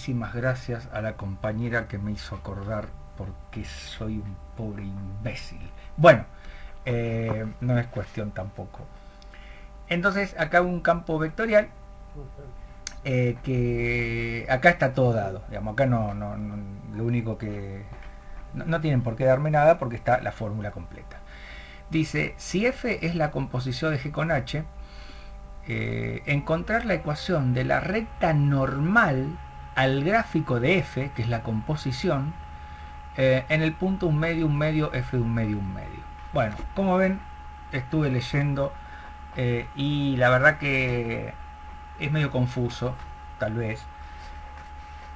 muchísimas gracias a la compañera que me hizo acordar porque soy un pobre imbécil. Bueno, no es cuestión tampoco. Entonces acá un campo vectorial que acá está todo dado. Digamos, acá lo único que... No tienen por qué darme nada porque está la fórmula completa. Dice, si f es la composición de g con h, encontrar la ecuación de la recta normal al gráfico de f, que es la composición, en el punto un medio, f de un medio. Bueno, como ven, estuve leyendo y la verdad que es medio confuso, tal vez.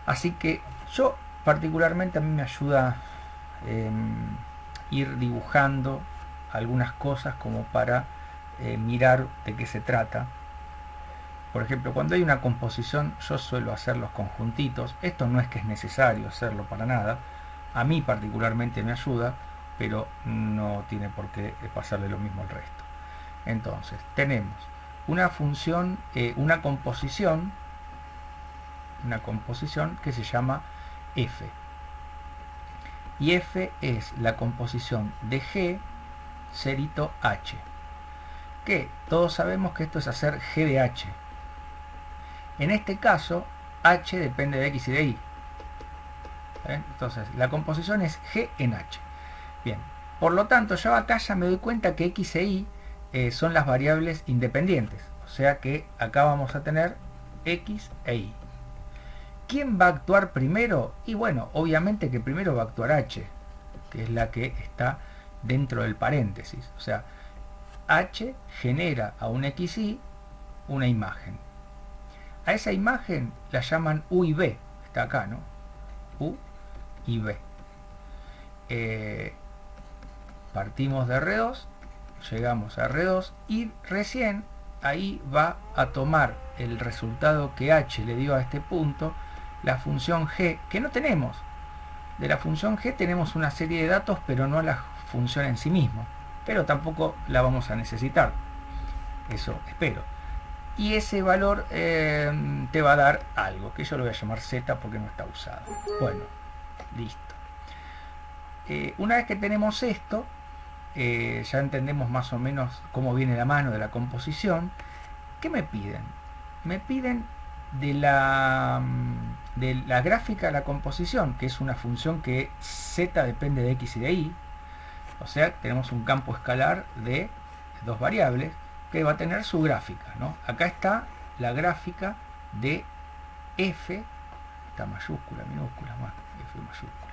Así que yo particularmente a mí me ayuda ir dibujando algunas cosas como para mirar de qué se trata. Por ejemplo, cuando hay una composición yo suelo hacer los conjuntitos. Esto no es que es necesario hacerlo para nada. A mí particularmente me ayuda, pero no tiene por qué pasarle lo mismo al resto. Entonces, tenemos una función, una composición que se llama f. Y f es la composición de g cerito h. Que todos sabemos que esto es hacer g de h. En este caso, h depende de x y de y. Entonces, la composición es g en h. Bien, por lo tanto, yo acá ya me doy cuenta que x e y son las variables independientes. O sea que acá vamos a tener x e y. ¿Quién va a actuar primero? Y bueno, obviamente que primero va a actuar h, que es la que está dentro del paréntesis. O sea, h genera a un xy una imagen. A esa imagen la llaman u y b. Está acá, ¿no? U y b. Partimos de R2, llegamos a R2 y recién ahí va a tomar el resultado que h le dio a este punto, la función g, que no tenemos. De la función g tenemos una serie de datos, pero no la función en sí misma. Pero tampoco la vamos a necesitar. Eso espero. Y ese valor te va a dar algo, que yo lo voy a llamar z porque no está usado. Bueno, listo. Una vez que tenemos esto, ya entendemos más o menos cómo viene la mano de la composición. ¿Qué me piden? Me piden de la gráfica de la composición, que es una función que z depende de x y de y. O sea, tenemos un campo escalar de dos variables que va a tener su gráfica, ¿no? Acá está la gráfica de f, está mayúscula, minúscula, más f mayúscula,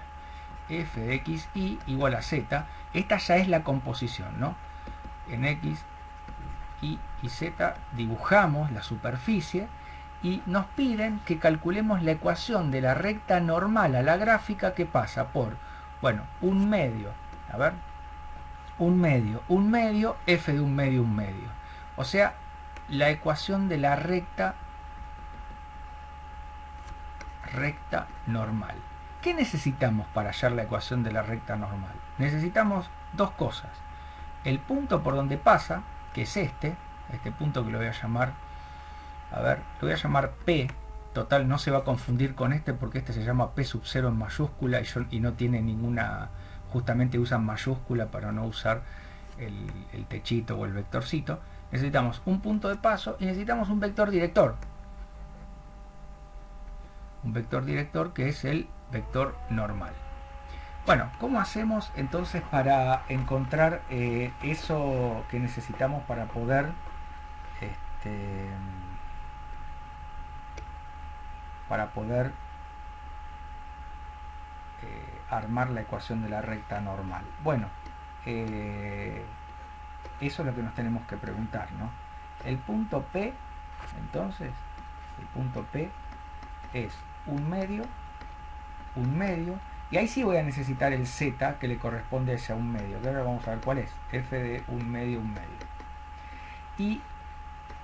f de x y igual a z. Esta ya es la composición, ¿no? En x, y z dibujamos la superficie y nos piden que calculemos la ecuación de la recta normal a la gráfica, que pasa por, bueno, un medio, a ver, un medio, f de un medio. O sea, la ecuación de la recta normal. ¿Qué necesitamos para hallar la ecuación de la recta normal? Necesitamos dos cosas. El punto por donde pasa, que es este punto que lo voy a llamar, a ver, lo voy a llamar P. Total, no se va a confundir con este porque este se llama P sub 0 en mayúscula y no tiene ninguna, justamente usan mayúscula para no usar el techito o el vectorcito. Necesitamos un punto de paso y necesitamos un vector director. Un vector director que es el vector normal. Bueno, ¿cómo hacemos entonces para encontrar eso que necesitamos para poder armar la ecuación de la recta normal? Bueno, eso es lo que nos tenemos que preguntar, ¿no? El punto P, entonces, el punto P es un medio, y ahí sí voy a necesitar el z que le corresponde a ese un medio, que ahora vamos a ver cuál es, f de un medio. Y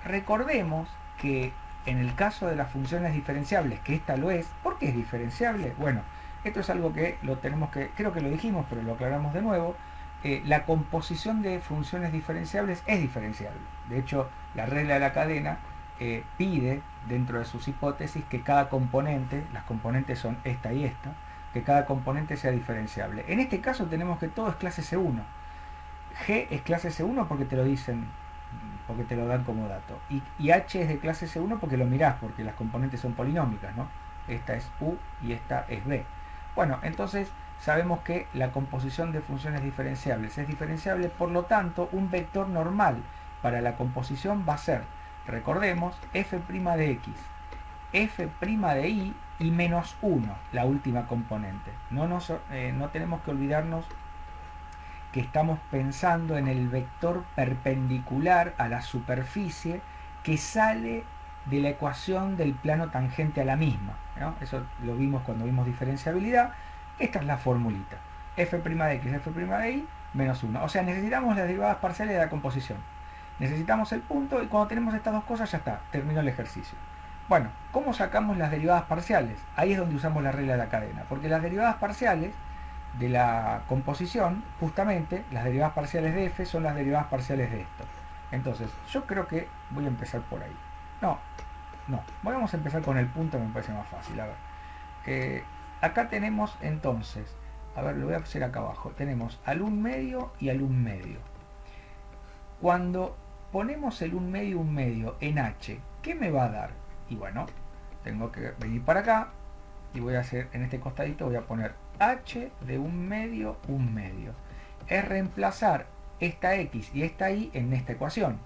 recordemos que en el caso de las funciones diferenciables, que esta lo es, ¿por qué es diferenciable? Bueno, esto es algo que lo tenemos que, creo que lo dijimos, pero lo aclaramos de nuevo. La composición de funciones diferenciables es diferenciable. De hecho, la regla de la cadena pide dentro de sus hipótesis que cada componente, las componentes son esta y esta, que cada componente sea diferenciable. En este caso tenemos que todo es clase C1. G es clase C1 porque te lo dicen, porque te lo dan como dato. Y H es de clase C1 porque lo mirás, porque las componentes son polinómicas, ¿no? Esta es U y esta es B. Bueno, entonces sabemos que la composición de funciones diferenciables es diferenciable, por lo tanto, un vector normal para la composición va a ser, recordemos, f' de x, f' de y y menos 1, la última componente. No tenemos que olvidarnos que estamos pensando en el vector perpendicular a la superficie que sale de la ecuación del plano tangente a la misma, ¿no? Eso lo vimos cuando vimos diferenciabilidad. Esta es la formulita, f' de x, f' de y, menos 1. O sea, necesitamos las derivadas parciales de la composición. Necesitamos el punto y cuando tenemos estas dos cosas ya está, terminó el ejercicio. Bueno, ¿cómo sacamos las derivadas parciales? Ahí es donde usamos la regla de la cadena, porque las derivadas parciales de la composición, justamente, las derivadas parciales de f son las derivadas parciales de esto. Entonces, yo creo que voy a empezar por ahí. No, vamos a empezar con el punto, me parece más fácil. A ver, acá tenemos entonces, a ver, lo voy a hacer acá abajo, tenemos al 1 medio y al 1 medio. Cuando ponemos el 1 medio en h, ¿qué me va a dar? Y bueno, tengo que venir para acá y voy a hacer, en este costadito voy a poner h de 1 medio. Es reemplazar esta x y esta y en esta ecuación.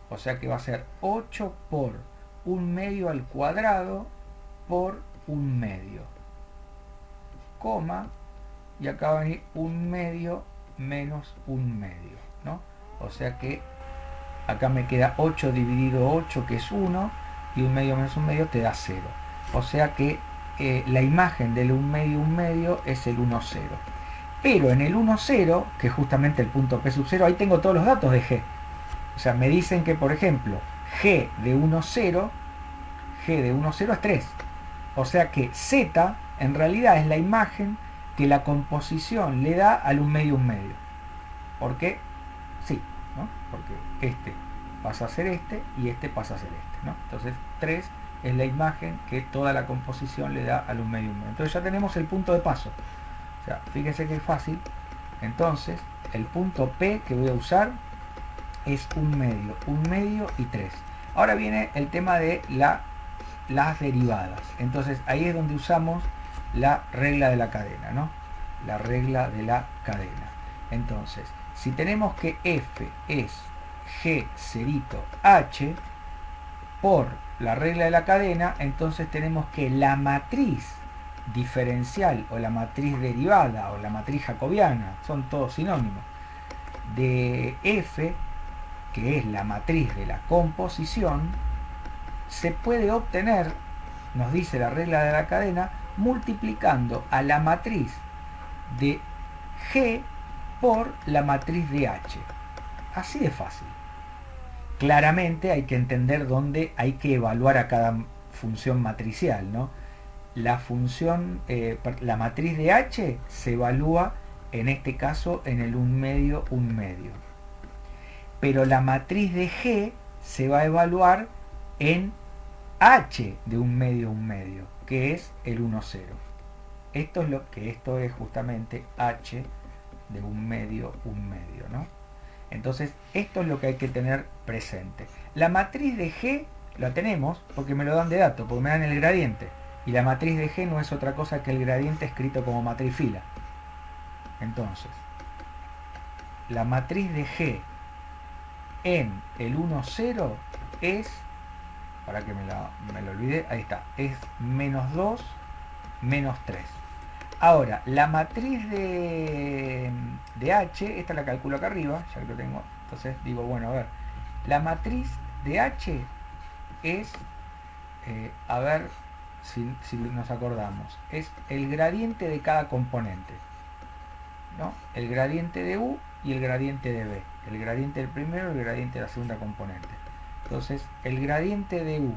O sea que va a ser 8 por 1 medio al cuadrado por 1 medio. Coma, y acá va a venir 1 medio menos 1 medio, ¿no? O sea que acá me queda 8 dividido 8, que es 1, y 1 medio menos 1 medio te da 0. O sea que la imagen del 1 medio es el 1, 0. Pero en el 1, 0, que es justamente el punto P sub 0, ahí tengo todos los datos de G. O sea, me dicen que, por ejemplo, G de 1, 0 es 3. O sea que Z en realidad es la imagen que la composición le da al 1 medio. ¿Por qué? Sí, ¿no? Porque este pasa a ser este y este pasa a ser este, ¿no? Entonces 3 es la imagen que toda la composición le da al 1 medio. Entonces ya tenemos el punto de paso. O sea, fíjense que es fácil. Entonces el punto P que voy a usar es 1 medio y 3. Ahora viene el tema de las derivadas. Entonces ahí es donde usamos la regla de la cadena, ¿no? La regla de la cadena. Entonces, si tenemos que f es g cerito h por la regla de la cadena, entonces tenemos que la matriz diferencial o la matriz derivada o la matriz jacobiana, son todos sinónimos, de f, que es la matriz de la composición, se puede obtener, nos dice la regla de la cadena, multiplicando a la matriz de G por la matriz de H. Así de fácil. Claramente hay que entender dónde hay que evaluar a cada función matricial, ¿no? La función, la matriz de H se evalúa en este caso en el 1 medio. Pero la matriz de G se va a evaluar en H de 1 medio, que es el 1, 0. Esto es justamente H de 1 medio, ¿no? Entonces, esto es lo que hay que tener presente. La matriz de G la tenemos porque me lo dan de dato, porque me dan el gradiente. Y la matriz de G no es otra cosa que el gradiente escrito como matriz fila. Entonces, la matriz de G en el 1, 0 es, para que me lo olvide, ahí está, es menos 2, menos 3. Ahora, la matriz de H, esta la calculo acá arriba, ya que lo tengo, entonces digo, bueno, a ver, la matriz de H es, a ver si nos acordamos, es el gradiente de cada componente, ¿no? El gradiente de U y el gradiente de B, el gradiente del primero y el gradiente de la segunda componente. Entonces, el gradiente de U,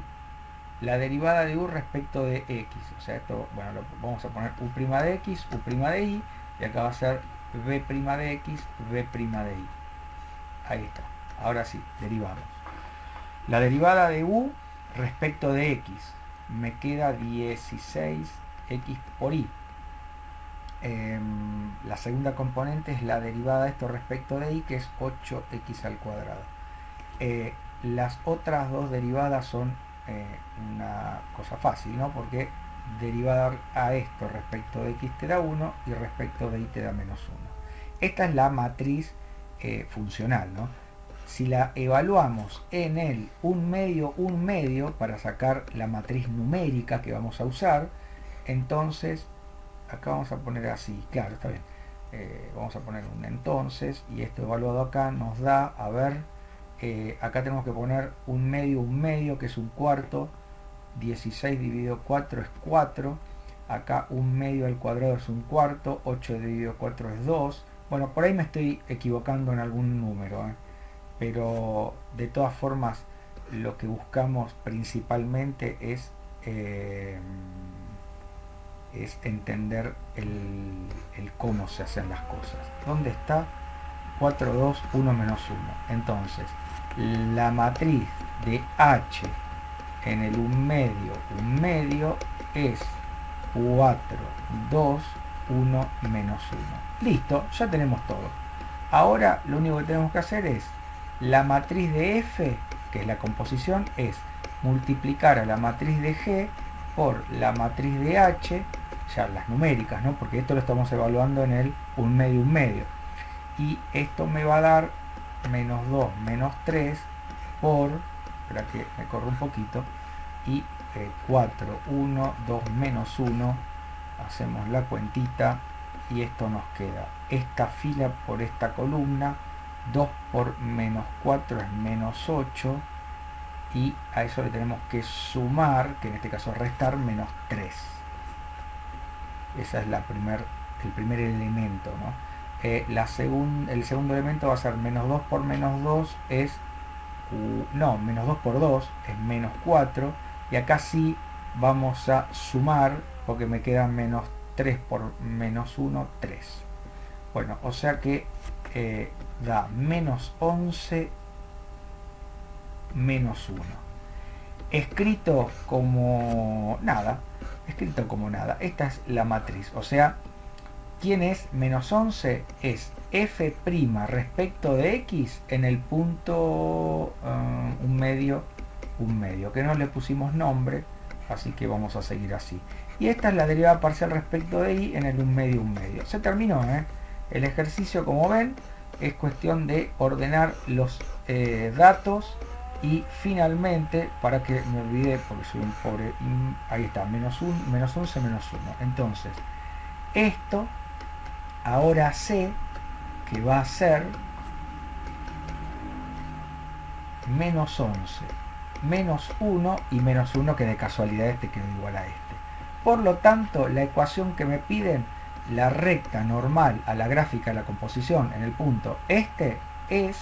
la derivada de U respecto de X, o sea, esto, bueno, lo vamos a poner U' de X, U' de Y, y acá va a ser B' de X, B' de Y. Ahí está. Ahora sí, derivamos. La derivada de U respecto de x. Me queda 16x por y. La segunda componente es la derivada de esto respecto de y, que es 8x al cuadrado. Las otras dos derivadas son una cosa fácil, ¿no? Porque derivar a esto respecto de x te da 1 y respecto de y te da menos 1. Esta es la matriz funcional, ¿no? Si la evaluamos en el 1 medio para sacar la matriz numérica que vamos a usar, entonces acá vamos a poner así, claro, está bien, vamos a poner un entonces, y esto evaluado acá nos da, a ver, acá tenemos que poner 1 medio, que es 1/4, 16 dividido 4 es 4, acá 1 medio al cuadrado es 1/4, 8 dividido 4 es 2, bueno, por ahí me estoy equivocando en algún número, pero de todas formas lo que buscamos principalmente es entender el cómo se hacen las cosas. ¿Dónde está? 4, 2, 1, menos 1. Entonces, la matriz de H en el 1 medio es 4, 2, 1, menos 1. Listo, ya tenemos todo. Ahora lo único que tenemos que hacer es la matriz de F, que es la composición, es multiplicar a la matriz de G por la matriz de H, ya las numéricas, ¿no? Porque esto lo estamos evaluando en el 1 medio. Y esto me va a dar menos 2, menos 3 por, espera que me corro un poquito, y 4, 1, 2, menos 1, hacemos la cuentita, y esto nos queda esta fila por esta columna, 2 por menos 4 es menos 8, y a eso le tenemos que sumar, que en este caso restar, menos 3. Ese es el primer elemento, ¿no? El segundo elemento va a ser menos 2 por menos 2 es... no, menos 2 por 2 es menos 4, y acá sí vamos a sumar, porque me queda menos 3 por menos 1, 3. Bueno, o sea que da menos 11 menos 1. Escrito como nada, esta es la matriz, o sea, ¿quién es menos 11? Es f' respecto de x en el punto 1 medio, que no le pusimos nombre, así que vamos a seguir así. Y esta es la derivada parcial respecto de y en el 1 medio. Se terminó, El ejercicio, como ven, es cuestión de ordenar los datos, y finalmente, para que me olvide, porque soy un pobre, ahí está, menos 1, menos 11, menos 1. Entonces, esto ahora sé que va a ser menos 11, menos 1 y menos 1, que de casualidad este quedó igual a este. Por lo tanto, la ecuación que me piden, la recta normal a la gráfica de la composición en el punto este, es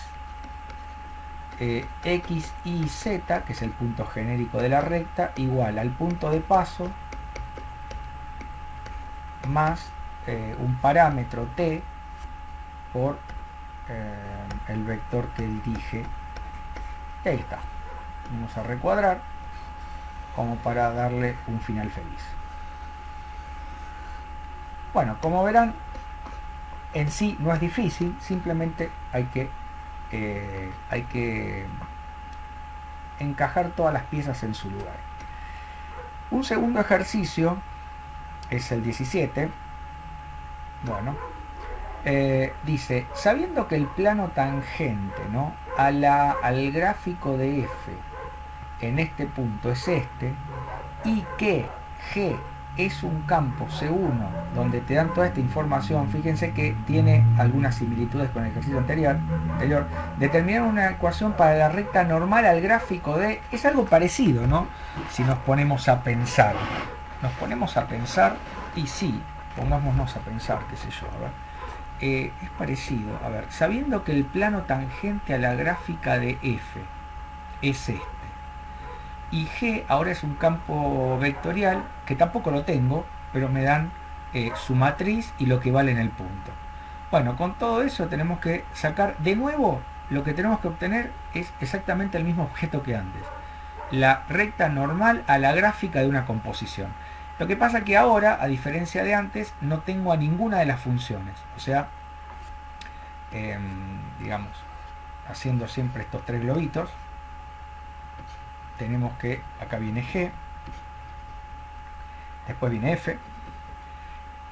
x, y, z, que es el punto genérico de la recta, igual al punto de paso más un parámetro t por el vector que dirige. Y ahí está. Vamos a recuadrar como para darle un final feliz. Bueno, como verán, en sí no es difícil, simplemente hay que encajar todas las piezas en su lugar. Un segundo ejercicio es el 17. Bueno, dice, sabiendo que el plano tangente, ¿no?, al gráfico de f en este punto es este, y que G es un campo C1 donde te dan toda esta información, fíjense que tiene algunas similitudes con el ejercicio anterior, determinar una ecuación para la recta normal al gráfico de... Es algo parecido, ¿no? Si nos ponemos a pensar. Y sí, pongámonos a pensar, qué sé yo, a ver. Es parecido, a ver, sabiendo que el plano tangente a la gráfica de f es este, y G ahora es un campo vectorial, que tampoco lo tengo, pero me dan su matriz y lo que vale en el punto. Bueno, con todo eso tenemos que sacar, de nuevo, lo que tenemos que obtener es exactamente el mismo objeto que antes. la recta normal a la gráfica de una composición. Lo que pasa que ahora, a diferencia de antes, no tengo a ninguna de las funciones. O sea, digamos, haciendo siempre estos tres globitos, tenemos que acá viene G, después viene F,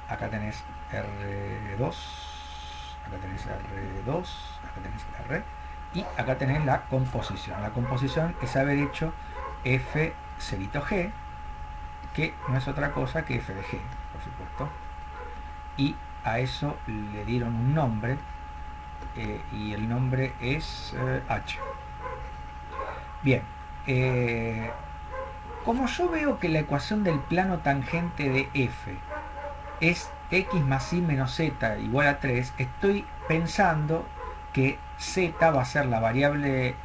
acá tenés R2, acá tenés R2, acá tenés R, y acá tenés la composición. La composición es haber hecho F cerito G, que no es otra cosa que F de G, por supuesto, y a eso le dieron un nombre, y el nombre es H. Bien, como yo veo que la ecuación del plano tangente de F es x más y menos z igual a 3, estoy pensando que z va a ser la variable,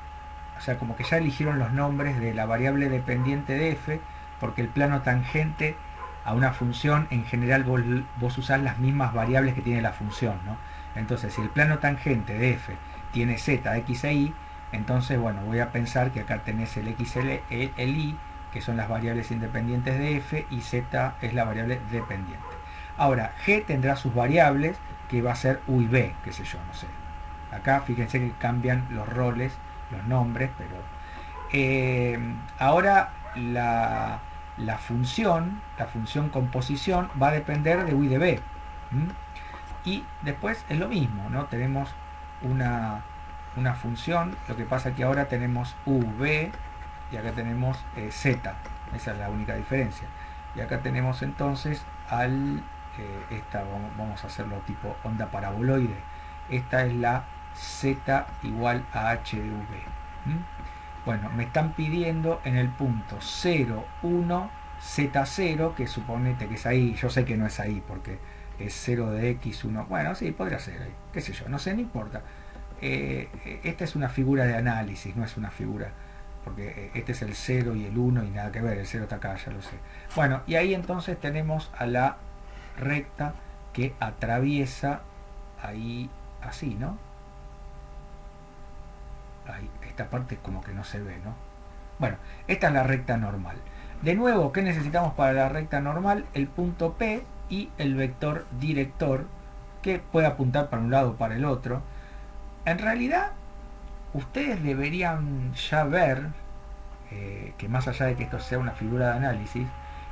o sea, como que ya eligieron los nombres de la variable dependiente de f, porque el plano tangente a una función, en general vos usás las mismas variables que tiene la función, ¿no? Entonces, si el plano tangente de f tiene z, x e y, entonces, bueno, voy a pensar que acá tenés el x, el y, que son las variables independientes de f, y z es la variable dependiente. Ahora, G tendrá sus variables, que va a ser U y B, qué sé yo, no sé. Acá fíjense que cambian los roles, los nombres, pero ahora la función composición va a depender de U y de B. Y después es lo mismo, ¿no? Tenemos una función, lo que pasa que ahora tenemos U, B, y acá tenemos Z. Esa es la única diferencia. Y acá tenemos entonces esta, vamos a hacerlo tipo onda paraboloide. Esta es la Z igual a H de V. Bueno, me están pidiendo en el punto 0, 1, Z0, que suponete que es ahí. Yo sé que no es ahí porque es 0 de X1. Bueno, sí, podría ser ahí. Qué sé yo, no sé, no importa. Esta es una figura de análisis, no es una figura, porque este es el 0 y el 1 y nada que ver, el 0 está acá, ya lo sé. Bueno, y ahí entonces tenemos a la recta que atraviesa ahí así, ¿no? Ahí, esta parte como que no se ve, ¿no? Bueno, esta es la recta normal. De nuevo, ¿qué necesitamos para la recta normal? El punto P y el vector director, que puede apuntar para un lado o para el otro. En realidad, ustedes deberían ya ver que más allá de que esto sea una figura de análisis,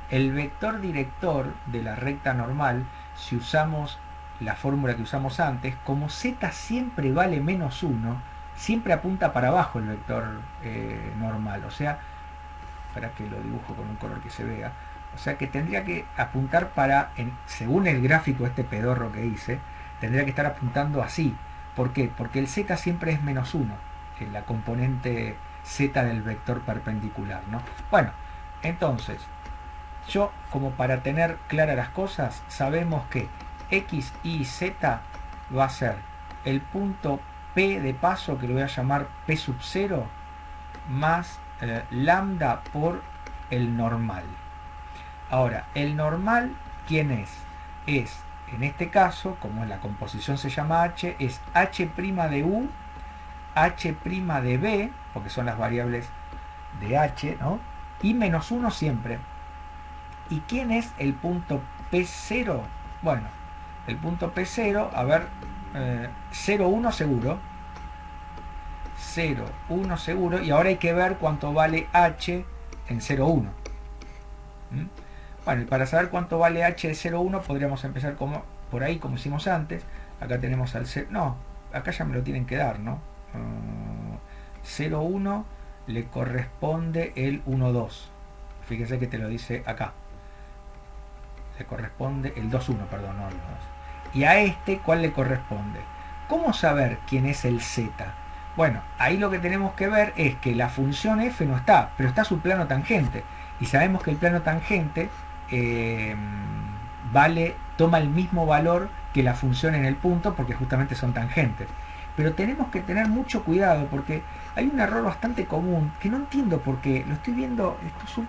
el vector director de la recta normal, si usamos la fórmula que usamos antes, como z siempre vale menos 1, siempre apunta para abajo el vector normal. O sea, para que lo dibujo con un color que se vea, o sea que tendría que apuntar para, según el gráfico este pedorro que hice, tendría que estar apuntando así. ¿Por qué? Porque el z siempre es menos 1, la componente z del vector perpendicular, ¿no? Bueno, entonces, yo, como para tener claras las cosas, sabemos que x, y, z va a ser el punto P de paso, que lo voy a llamar P sub 0, más lambda por el normal. Ahora, el normal, ¿quién es? Es, en este caso, como la composición se llama h, es h' de u, h' de b, porque son las variables de h, ¿no? Y menos 1 siempre. ¿Y quién es el punto P0? Bueno, el punto P0, a ver, 0, 1 seguro. 0, 1 seguro. Y ahora hay que ver cuánto vale h en 0, 1. Bueno, y para saber cuánto vale h de 0, 1, podríamos empezar por ahí, como hicimos antes. Acá tenemos al 0. No, acá ya me lo tienen que dar, ¿no? 0, 1 le corresponde el 1, 2. Fíjense que te lo dice acá. Le corresponde el 2, 1, perdón, no el 2. Y a este, ¿cuál le corresponde? ¿Cómo saber quién es el z? Bueno, ahí lo que tenemos que ver es que la función f no está, pero está su plano tangente. Y sabemos que el plano tangente toma el mismo valor que la función en el punto, porque justamente son tangentes. Pero tenemos que tener mucho cuidado, porque hay un error bastante común, que no entiendo por qué. Lo estoy viendo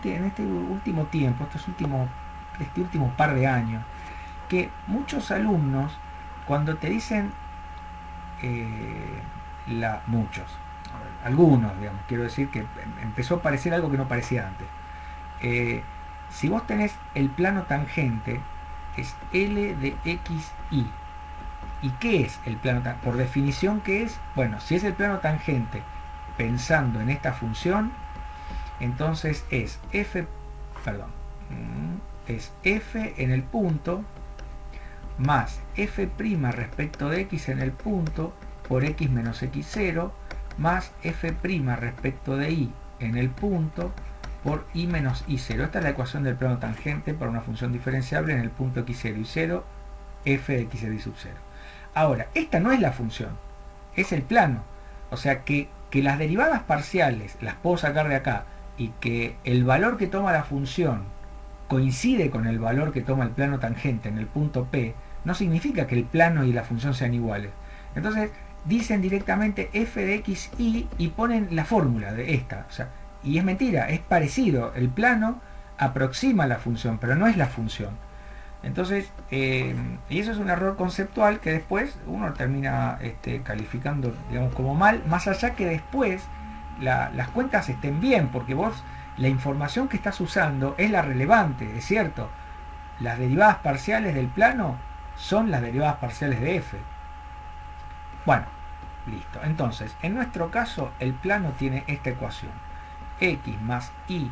en este último tiempo, este último par de años, que muchos alumnos, cuando te dicen, muchos, algunos, digamos, quiero decir que empezó a parecer algo que no parecía antes. Si vos tenés el plano tangente, es L de XY. ¿Y qué es el plano tangente? Por definición, ¿qué es? Bueno, si es el plano tangente pensando en esta función, entonces es f, perdón, es f en el punto más f' respecto de x en el punto por x menos x0 más f' respecto de y en el punto por y menos y0. Esta es la ecuación del plano tangente para una función diferenciable en el punto x0 y 0, f de x0 y sub 0. Ahora, esta no es la función, es el plano. O sea que las derivadas parciales las puedo sacar de acá y que el valor que toma la función coincide con el valor que toma el plano tangente en el punto P, no significa que el plano y la función sean iguales. Entonces dicen directamente f de x y ponen la fórmula de esta. O sea, y es mentira, es parecido. El plano aproxima la función, pero no es la función. Entonces, y eso es un error conceptual que después uno termina calificando, digamos, como mal, más allá que después las cuentas estén bien, porque vos la información que estás usando es la relevante, es cierto. Las derivadas parciales del plano son las derivadas parciales de f. Bueno, listo. Entonces, en nuestro caso, el plano tiene esta ecuación: x más y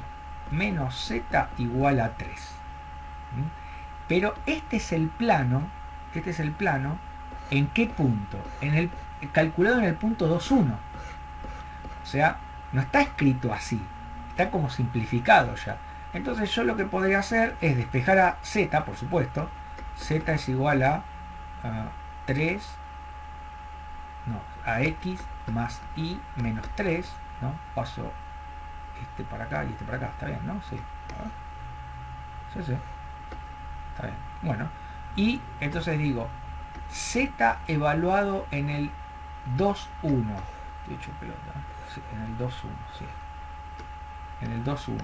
menos z igual a 3. Pero este es el plano, ¿en qué punto? Calculado en el punto 2,1. O sea, no está escrito así, está como simplificado ya. Entonces yo lo que podría hacer es despejar a z, por supuesto. Z es igual a 3, no, a x más y menos 3, ¿no? Paso este para acá y este para acá, está bien, ¿no? Sí. Sí, sí. Está bien. Bueno, y entonces digo, z evaluado en el 2,1. Estoy hecho pelota, sí, en el 2,1, sí. En el 2,1.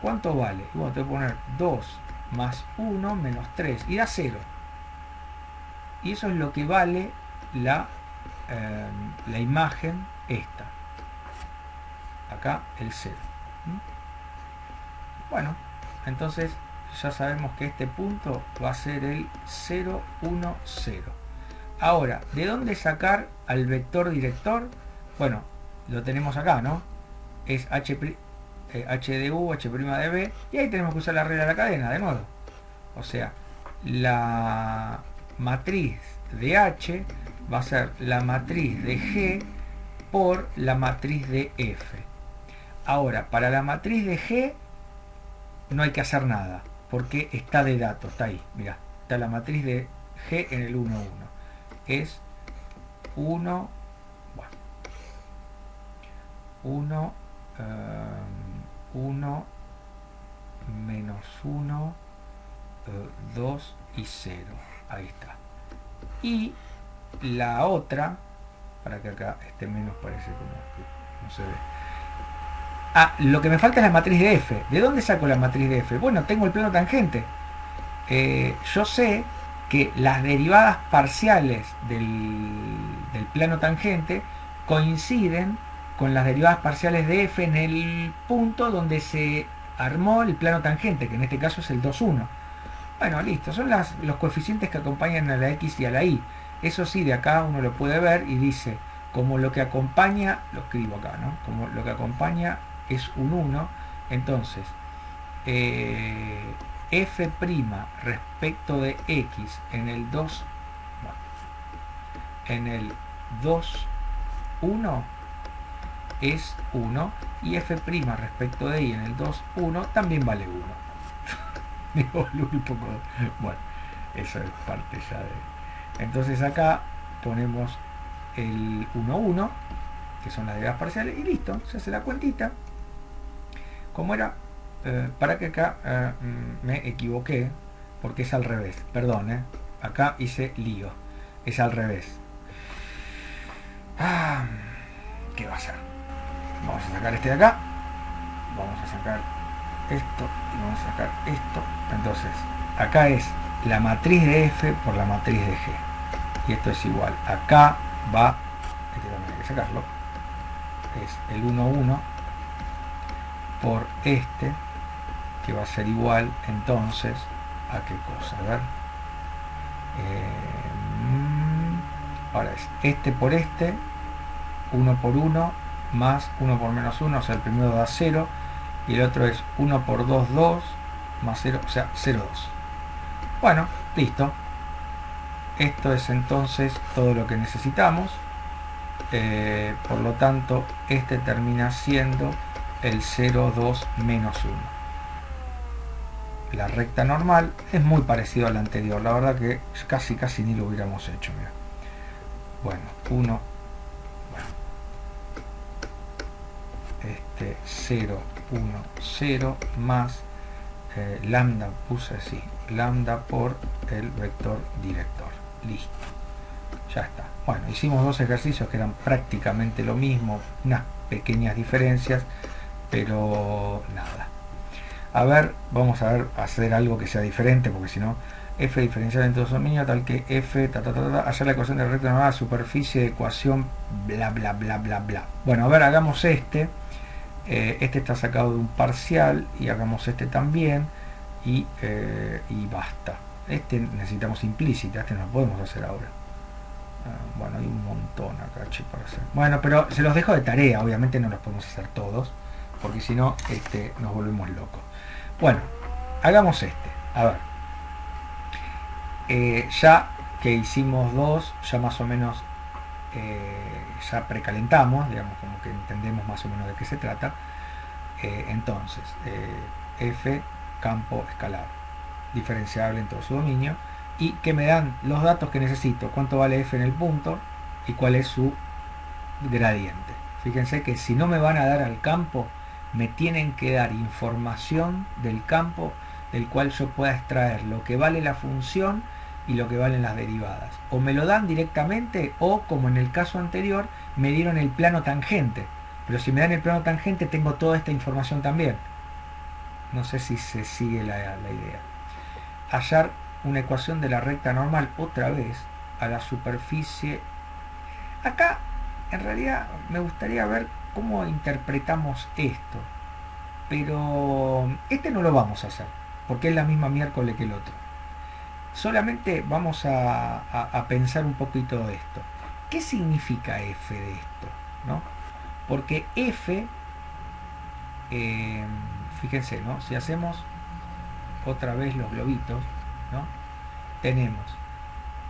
¿Cuánto vale? Bueno, te voy a poner 2 más 1 menos 3 y da 0. Y eso es lo que vale la imagen esta. Acá el 0. Bueno, entonces ya sabemos que este punto va a ser el 0, 1, 0. Ahora, ¿de dónde sacar al vector director? Bueno, lo tenemos acá, ¿no? Es h de u, h' de b, y ahí tenemos que usar la regla de la cadena de nuevo. O sea, la matriz de h va a ser la matriz de g por la matriz de f. Ahora, para la matriz de g no hay que hacer nada, porque está de datos, está ahí, mirá, está la matriz de g en el 1, 1. Es 1, bueno, 1, 1, menos 1, 2 y 0. Ahí está. Y la otra, para que acá este menos parece como que no se ve. Ah, lo que me falta es la matriz de f. ¿De dónde saco la matriz de f? Bueno, tengo el plano tangente. Yo sé que las derivadas parciales del plano tangente coinciden con las derivadas parciales de f en el punto donde se armó el plano tangente, que en este caso es el 2,1. Bueno, listo, son los coeficientes que acompañan a la x y a la y. Eso sí, de acá uno lo puede ver y dice, como lo que acompaña, lo escribo acá, ¿no? Como lo que acompaña es un 1, entonces f' respecto de x en el 2, bueno, en el 2,1 es 1, y f' respecto de y en el 2,1 también vale 1. Me volví un poco. Bueno, eso es parte ya de. Entonces acá ponemos el 1,1, que son las derivadas parciales, y listo, se hace la cuentita. Como era, para que acá me equivoqué, porque es al revés, perdón, acá hice lío, es al revés. ¿Qué va a ser? Vamos a sacar este de acá, vamos a sacar esto y vamos a sacar esto. Entonces acá es la matriz de f por la matriz de g, y esto es igual, acá va, este también hay que sacarlo, es el 1, 1 por este, que va a ser igual entonces a qué cosa, a ver, ahora es este por este, 1 por 1 más 1 por menos 1, o sea el primero da 0 y el otro es 1 por 2, 2 más 0, o sea 0, 2. Bueno, listo. Esto es entonces todo lo que necesitamos. Por lo tanto, este termina siendo el 0, 2 menos 1. La recta normal es muy parecido a la anterior. La verdad que casi ni lo hubiéramos hecho. Mira. Bueno, 1, bueno, 0, 1, 0 más lambda, puse así, lambda por el vector director. Listo, ya está. Bueno, hicimos dos ejercicios que eran prácticamente lo mismo, unas pequeñas diferencias, pero nada. A ver, vamos a ver, hacer algo que sea diferente, porque si no, f diferencial en todo dominio, tal que f, hallar la ecuación de recta normal, superficie de ecuación, bla, bla, bla, bla, bla. Bueno, a ver, hagamos este. Este está sacado de un parcial, y hagamos este también, y basta. Este necesitamos implícita, este no lo podemos hacer ahora. Bueno, hay un montón acá, che, para hacer. Bueno, pero se los dejo de tarea, obviamente no los podemos hacer todos, porque si no, nos volvemos locos. Bueno, hagamos este. A ver, ya que hicimos dos, ya más o menos ya precalentamos, digamos, como que entendemos más o menos de qué se trata. Entonces, f campo escalar diferenciable en todo su dominio, y que me dan los datos que necesito, cuánto vale f en el punto y cuál es su gradiente. Fíjense que si no me van a dar al campo, me tienen que dar información del campo del cual yo pueda extraer lo que vale la función y lo que valen las derivadas. O me lo dan directamente, o como en el caso anterior, me dieron el plano tangente. Pero si me dan el plano tangente, tengo toda esta información también. No sé si se sigue la idea. Hallar una ecuación de la recta normal, otra vez, a la superficie. Acá, en realidad, me gustaría ver cómo interpretamos esto. Pero este no lo vamos a hacer, porque es la misma miércoles que el otro. Solamente vamos a pensar un poquito de esto. ¿Qué significa f de esto? ¿No? Porque f, fíjense, ¿no? Si hacemos otra vez los globitos, ¿no? Tenemos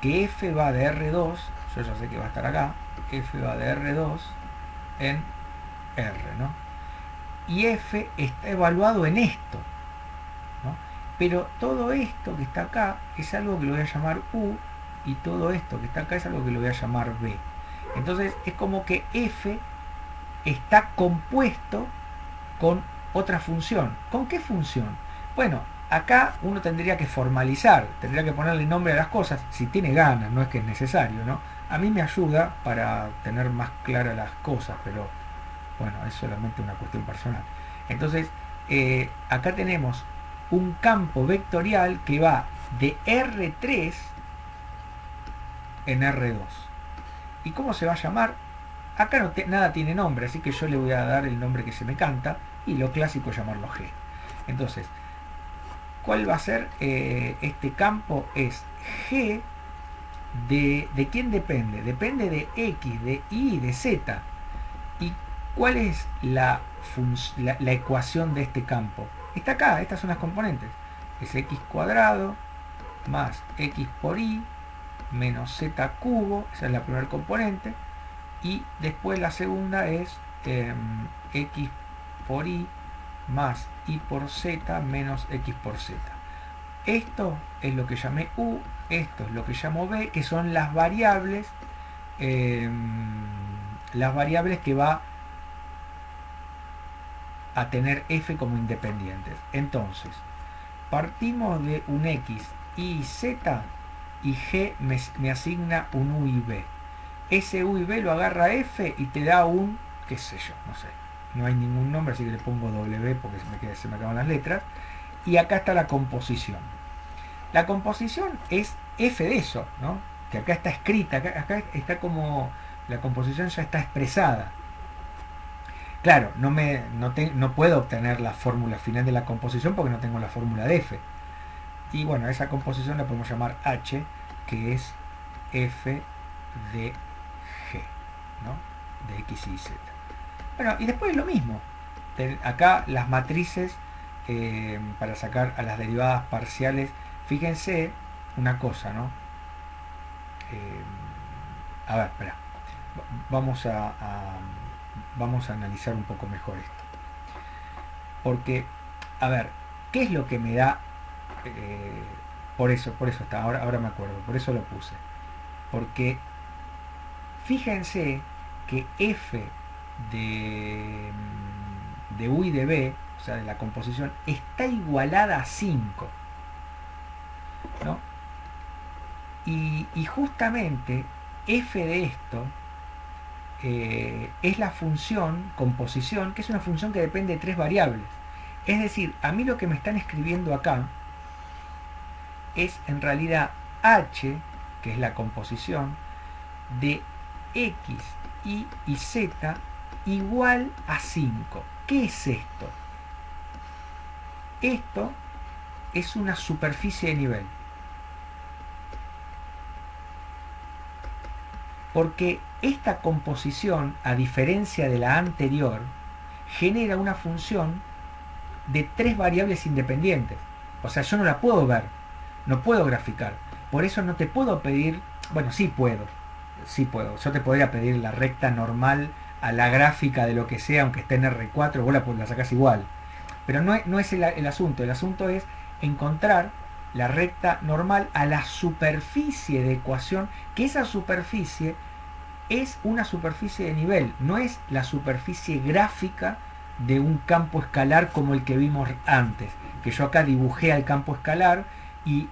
que f va de R2, yo ya sé que va a estar acá, f va de R2 en R, ¿no? Y f está evaluado en esto, ¿no? Pero todo esto que está acá es algo que lo voy a llamar U, y todo esto que está acá es algo que lo voy a llamar B. Entonces es como que f está compuesto con otra función. ¿Con qué función? Bueno, acá uno tendría que formalizar, tendría que ponerle nombre a las cosas, si tiene ganas, no es que es necesario, ¿no? A mí me ayuda para tener más claras las cosas, pero bueno, es solamente una cuestión personal. Entonces, acá tenemos un campo vectorial que va de R3 en R2. ¿Y cómo se va a llamar? Acá no nada tiene nombre, así que yo le voy a dar el nombre que se me canta, y lo clásico es llamarlo G. Entonces, ¿cuál va a ser este campo? Es G ¿de quién depende? Depende de X, de Y y de Z. ¿Y cuál es la ecuación de este campo? Está acá, estas son las componentes. Es X cuadrado más X por Y menos Z cubo, esa es la primera componente. Y después la segunda es X por Y más Y por Z menos X por Z. Esto es lo que llamé U, esto es lo que llamo B, que son las variables que va a tener f como independientes. Entonces, partimos de un X, Y, Z, y G me asigna un U y B. Ese U y B lo agarra F y te da un, qué sé yo, no sé. No hay ningún nombre, así que le pongo W porque se me acaban las letras. Y acá está la composición. La composición es F de eso, ¿no? Que acá está escrita, acá está como la composición ya está expresada. Claro, no puedo obtener la fórmula final de la composición porque no tengo la fórmula de f. Y bueno, esa composición la podemos llamar h, que es f de g, ¿no? De x y z. Bueno, y después lo mismo. Acá las matrices para sacar a las derivadas parciales, fíjense una cosa, ¿no? A ver, espera. Vamos vamos a analizar un poco mejor esto. Porque, a ver, ¿qué es lo que me da? Por eso está, ahora me acuerdo, por eso lo puse. Porque fíjense que f de u y de b, o sea, de la composición, está igualada a 5, ¿no? Y justamente f de esto es la función composición, que es una función que depende de 3 variables. Es decir, a mí lo que me están escribiendo acá es en realidad h, que es la composición, de x, y z igual a 5. ¿Qué es esto? Esto es una superficie de nivel. Porque esta composición, a diferencia de la anterior, genera una función de 3 variables independientes. O sea, yo no la puedo ver, no puedo graficar. Por eso no te puedo pedir, bueno, sí puedo. Yo te podría pedir la recta normal a la gráfica de lo que sea, aunque esté en R4, vos la sacás igual. Pero no es el asunto. El asunto es encontrar la recta normal a la superficie de ecuación, que esa superficie es una superficie de nivel, no es la superficie gráfica de un campo escalar como el que vimos antes, que yo acá dibujé al campo escalar y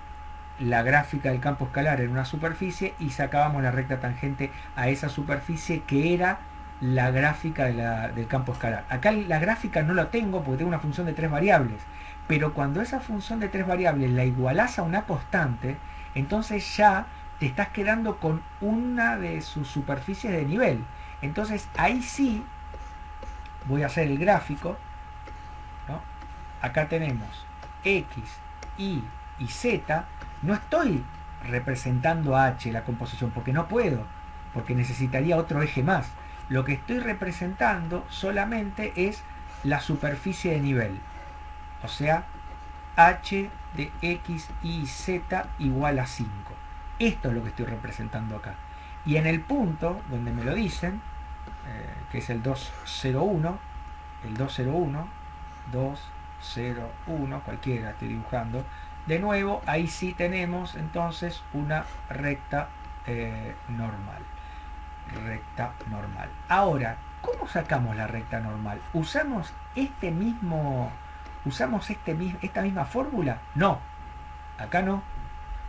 la gráfica del campo escalar era una superficie y sacábamos la recta tangente a esa superficie que era la gráfica del campo escalar. Acá la gráfica no la tengo porque tengo una función de 3 variables, pero cuando esa función de 3 variables la igualás a una constante, entonces ya te estás quedando con una de sus superficies de nivel. Entonces ahí sí voy a hacer el gráfico, ¿no? Acá tenemos x, y z. No estoy representando h, la composición, porque no puedo, porque necesitaría otro eje más. Lo que estoy representando solamente es la superficie de nivel, o sea, h de x, y z igual a 5. Esto es lo que estoy representando acá. Y en el punto donde me lo dicen, que es el 201, cualquiera estoy dibujando, de nuevo, ahí sí tenemos entonces una recta normal. Recta normal. Ahora, ¿cómo sacamos la recta normal? ¿Usamos esta misma fórmula? No, acá no,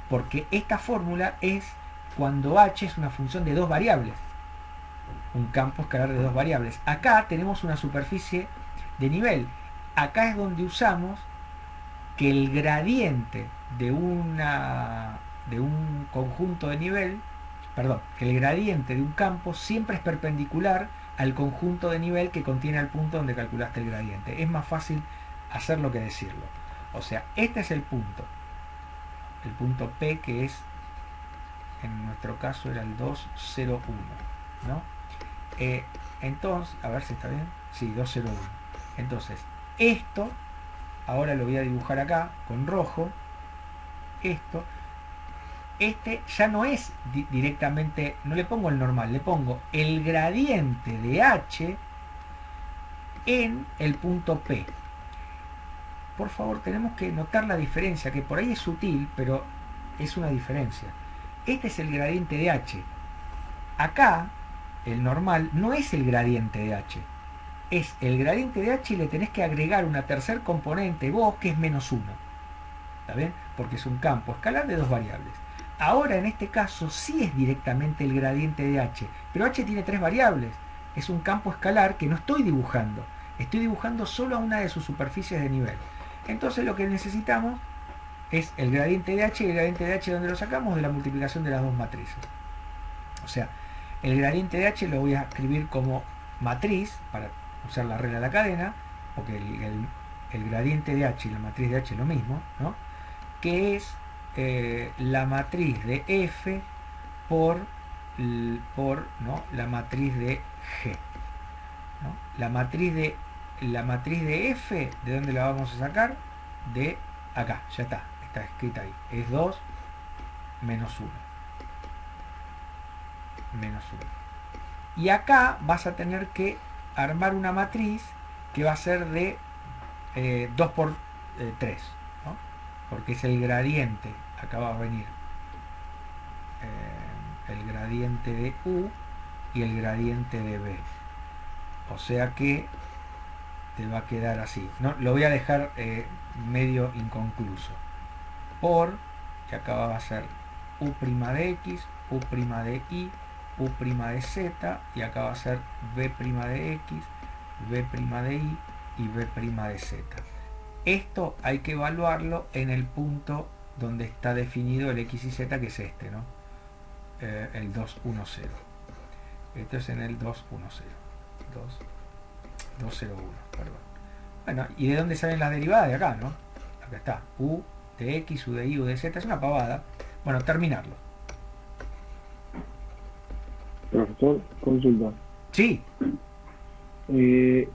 porque esta fórmula es cuando h es una función de 2 variables, un campo escalar de 2 variables. Acá tenemos una superficie de nivel. Acá es donde usamos que el gradiente de un conjunto de nivel, perdón, que el gradiente de un campo siempre es perpendicular al conjunto de nivel que contiene el punto donde calculaste el gradiente. Es más fácil hacerlo que decirlo. O sea, este es el punto P, que es, en nuestro caso era el 201, ¿no? Entonces, a ver si está bien, sí, 201. Entonces, esto, ahora lo voy a dibujar acá con rojo. Este ya no es directamente, no le pongo el normal, le pongo el gradiente de h en el punto P. Por favor, tenemos que notar la diferencia, que por ahí es sutil, pero es una diferencia. Este es el gradiente de h. Acá, el normal no es el gradiente de h. Es el gradiente de h y le tenés que agregar una tercer componente vos, que es menos 1. ¿Está bien? Porque es un campo escalar de 2 variables. Ahora, en este caso, sí es directamente el gradiente de h, pero h tiene 3 variables. Es un campo escalar que no estoy dibujando. Estoy dibujando solo a una de sus superficies de nivel. Entonces lo que necesitamos es el gradiente de h, y el gradiente de h, ¿dónde lo sacamos? De la multiplicación de las dos matrices. O sea, el gradiente de h lo voy a escribir como matriz, para usar la regla de la cadena, porque el gradiente de h y la matriz de h es lo mismo, ¿no? Que es la matriz de f por ¿no? la matriz de g, ¿no? La matriz de f, ¿de dónde la vamos a sacar? De acá, ya está escrita ahí. Es 2 menos 1. Menos 1. Y acá vas a tener que armar una matriz que va a ser de 2 por 3, ¿no? Porque es el gradiente. Acá va a venir el gradiente de u y el gradiente de b. O sea que te va a quedar así. No, lo voy a dejar medio inconcluso. Por, que acá va a ser u' de x, u' de y, u' de z, y acá va a ser b' de x, b' de y y b' de z. Esto hay que evaluarlo en el punto donde está definido el x y z, que es este, ¿no? El 2, 1, 0. Esto es en el 2, 1, 0. 2, 0, 1, perdón. Bueno, ¿y de dónde salen las derivadas? De acá, ¿no? Acá está. U de x, u de y, u de z. Es una pavada. Bueno, terminarlo. Profesor, consulta. Sí. El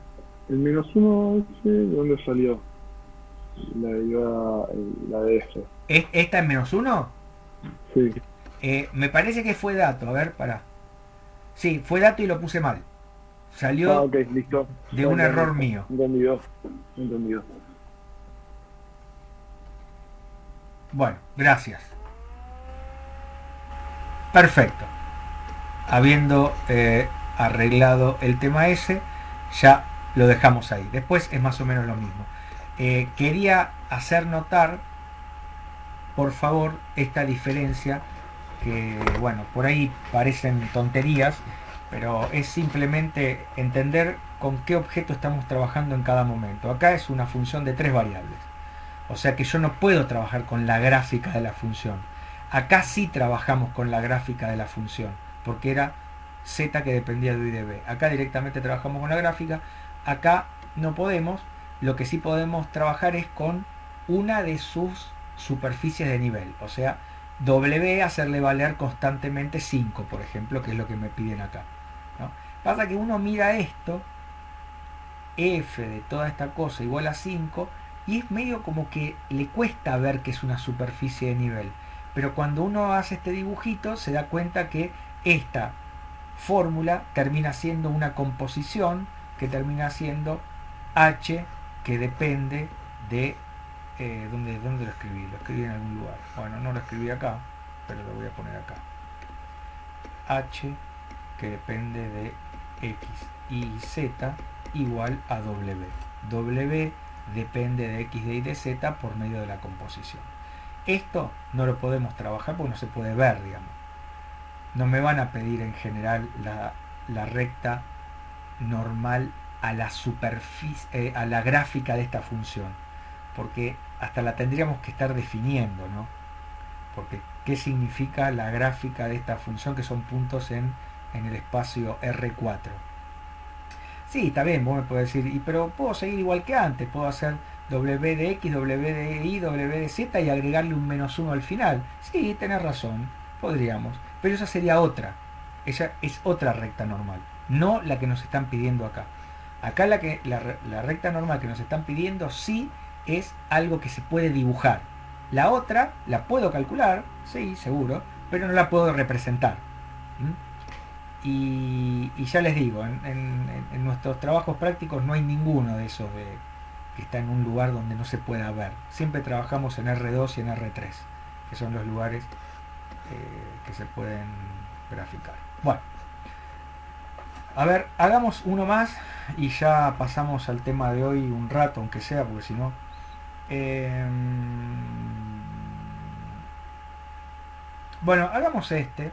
menos 1 ese, ¿de dónde salió? La derivada, la de esto. ¿Esta es menos 1? Sí. Me parece que fue dato. A ver, pará. Sí, fue dato y lo puse mal. Salió Ok, listo. de un error mío. Entendido. Bueno, gracias. Perfecto. Habiendo arreglado el tema ese, ya lo dejamos ahí. Después es más o menos lo mismo. Quería hacer notar, por favor, esta diferencia que, bueno, por ahí parecen tonterías, pero es simplemente entender con qué objeto estamos trabajando en cada momento. Acá es una función de 3 variables. O sea que yo no puedo trabajar con la gráfica de la función. Acá sí trabajamos con la gráfica de la función, porque era z que dependía de u y de b. Acá directamente trabajamos con la gráfica. Acá no podemos. Lo que sí podemos trabajar es con una de sus superficies de nivel. O sea, w hacerle valer constantemente 5, por ejemplo, que es lo que me piden acá, ¿no? Pasa que uno mira esto, f de toda esta cosa igual a 5, y es medio como que le cuesta ver que es una superficie de nivel. Pero cuando uno hace este dibujito se da cuenta que esta fórmula termina siendo una composición que termina siendo h, que depende de ¿dónde lo escribí? Lo escribí en algún lugar. Bueno, no lo escribí acá, pero lo voy a poner acá. H, que depende de x y z, igual a w. W depende de x, de y, de z por medio de la composición. Esto no lo podemos trabajar porque no se puede ver, digamos. No me van a pedir en general la recta normal a la superficie, a la gráfica de esta función, porque hasta la tendríamos que estar definiendo, ¿no? Porque ¿qué significa la gráfica de esta función, que son puntos en el espacio R4? Sí, está bien, vos me podés decir, pero puedo seguir igual que antes, puedo hacer w de x, w de y, w de z y agregarle un menos 1 al final. Sí, tenés razón, podríamos, pero esa sería otra. Esa es otra recta normal, no la que nos están pidiendo acá. Acá la recta normal que nos están pidiendo sí es algo que se puede dibujar. La otra la puedo calcular, sí, seguro, pero no la puedo representar. Y ya les digo, en nuestros trabajos prácticos no hay ninguno de esos que está en un lugar donde no se pueda ver. Siempre trabajamos en R2 y en R3, que son los lugares que se pueden graficar. Bueno, a ver, hagamos uno más y ya pasamos al tema de hoy un rato, aunque sea, porque si no... bueno, hagamos este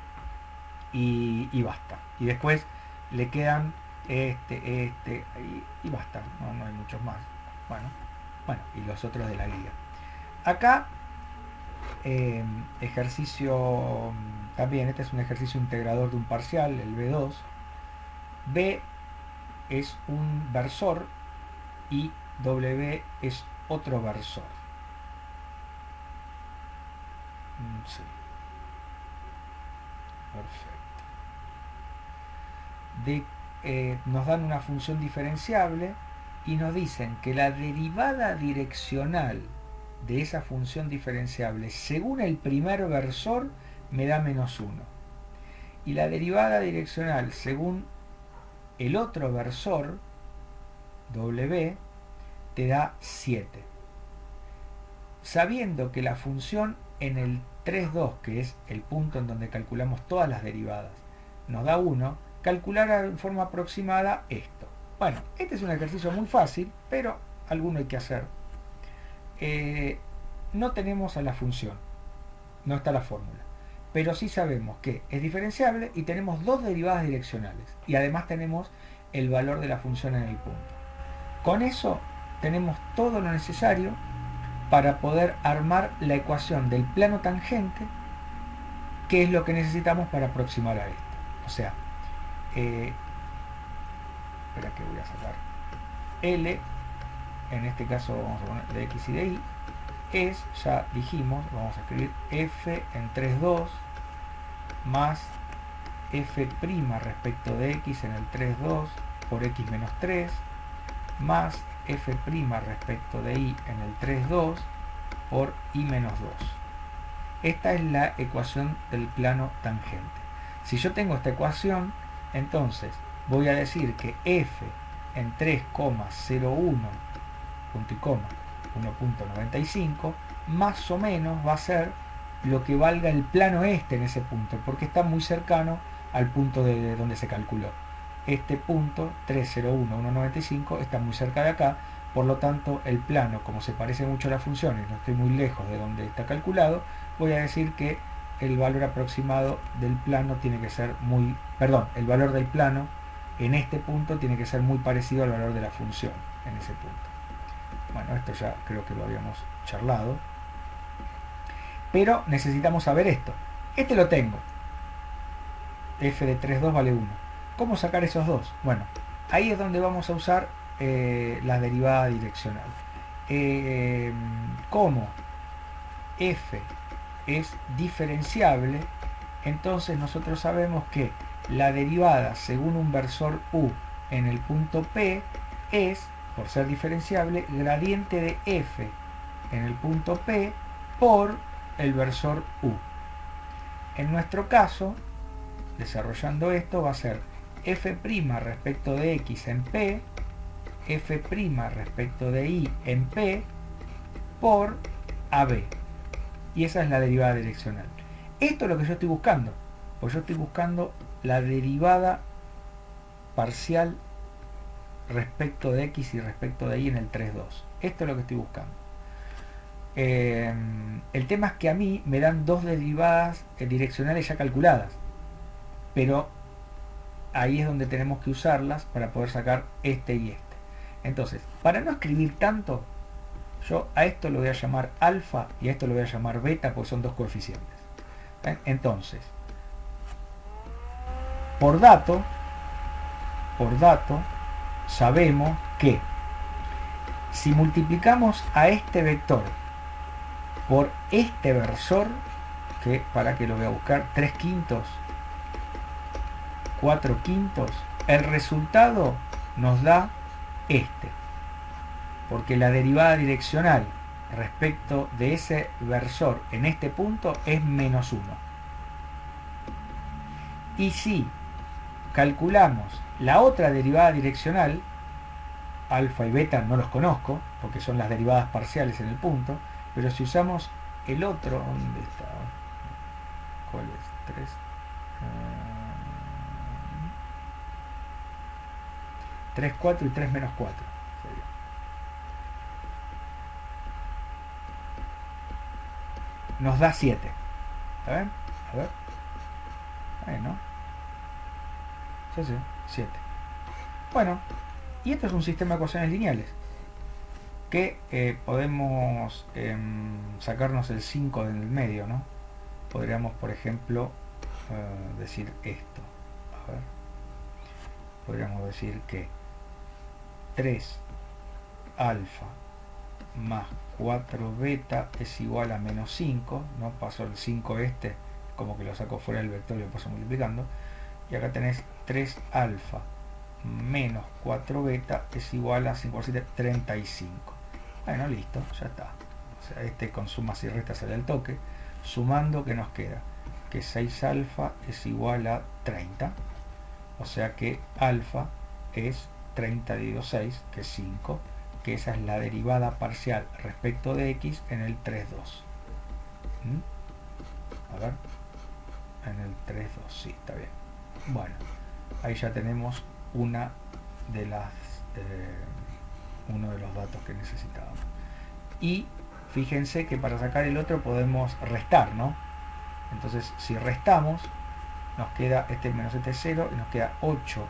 y basta. Y después le quedan este y basta. No hay muchos más. Bueno, y los otros de la guía. Acá, ejercicio también, este es un ejercicio integrador de un parcial, el B2. B es un versor y W es otro versor. Sí. Perfecto. Nos dan una función diferenciable y nos dicen que la derivada direccional de esa función diferenciable según el primer versor me da -1 y la derivada direccional según el otro versor W te da 7. Sabiendo que la función en el 3,2, que es el punto en donde calculamos todas las derivadas, nos da 1, calcular en forma aproximada esto. Bueno, este es un ejercicio muy fácil, pero alguno hay que hacer. No tenemos a la función, no está la fórmula, pero sí sabemos que es diferenciable y tenemos dos derivadas direccionales y además tenemos el valor de la función en el punto. Con eso tenemos todo lo necesario para poder armar la ecuación del plano tangente, que es lo que necesitamos para aproximar a esto. O sea, espera que voy a sacar L, en este caso vamos a poner de X y de Y, es, ya dijimos, vamos a escribir F en 3,2 más F' respecto de X en el 3,2 por X menos 3 más F' respecto de Y en el 3,2 por Y menos 2. Esta es la ecuación del plano tangente. Si yo tengo esta ecuación, entonces voy a decir que F en 3,01 punto y coma 1.95 más o menos va a ser lo que valga el plano este en ese punto, porque está muy cercano al punto de donde se calculó. Este punto 3,01,195 está muy cerca de acá, por lo tanto el plano, como se parece mucho a la función y no estoy muy lejos de donde está calculado, voy a decir que el valor aproximado del plano tiene que ser muy, el valor del plano en este punto tiene que ser muy parecido al valor de la función en ese punto. Bueno, esto ya creo que lo habíamos charlado, pero necesitamos saber esto. Este lo tengo, f de 3,2 vale 1. ¿Cómo sacar esos dos? Bueno, ahí es donde vamos a usar la derivada direccional. Como f es diferenciable, entonces nosotros sabemos que la derivada según un versor u en el punto P es, por ser diferenciable, gradiente de f en el punto P por el versor u. En nuestro caso, desarrollando esto, va a ser f' respecto de x en P, f' respecto de y en P por AB. Y esa es la derivada direccional. Esto es lo que yo estoy buscando, pues yo estoy buscando la derivada parcial respecto de x y respecto de y en el 3,2. Esto es lo que estoy buscando. El tema es que a mí me dan dos derivadas direccionales ya calculadas, pero ahí es donde tenemos que usarlas para poder sacar este y este. Entonces, para no escribir tanto, yo a esto lo voy a llamar alfa y a esto lo voy a llamar beta, porque son dos coeficientes. Entonces, por dato, sabemos que si multiplicamos a este vector por este versor, que para que lo voy a buscar, 3/5, 4/5, el resultado nos da este, porque la derivada direccional respecto de ese versor en este punto es -1. Y si calculamos la otra derivada direccional, alfa y beta no los conozco porque son las derivadas parciales en el punto, pero si usamos el otro, ¿dónde está? ¿Cuál es? 3. 3, 4 y 3 menos 4. Nos da 7. ¿Está bien? A ver. Bueno. Sí, 7. Bueno, y esto es un sistema de ecuaciones lineales que podemos sacarnos el 5 del medio, ¿no? Podríamos, por ejemplo, decir esto. A ver. Podríamos decir que 3 alfa más 4 beta es igual a menos 5, ¿no? Paso el 5 este, como que lo saco fuera del vector y lo paso multiplicando, y acá tenés 3 alfa menos 4 beta es igual a 5 por 7, 35. Bueno, listo, ya está. O sea, este con sumas y restas sale al toque. Sumando, ¿qué nos queda? Que 6 alfa es igual a 30. O sea que alfa es 30 dividido 6, que es 5, que esa es la derivada parcial respecto de x en el 3,2. A ver, en el 3,2, sí, está bien. Bueno, ahí ya tenemos una de las uno de los datos que necesitábamos. Y fíjense que para sacar el otro podemos restar, ¿no? Entonces, si restamos, nos queda este menos este 0 y nos queda 8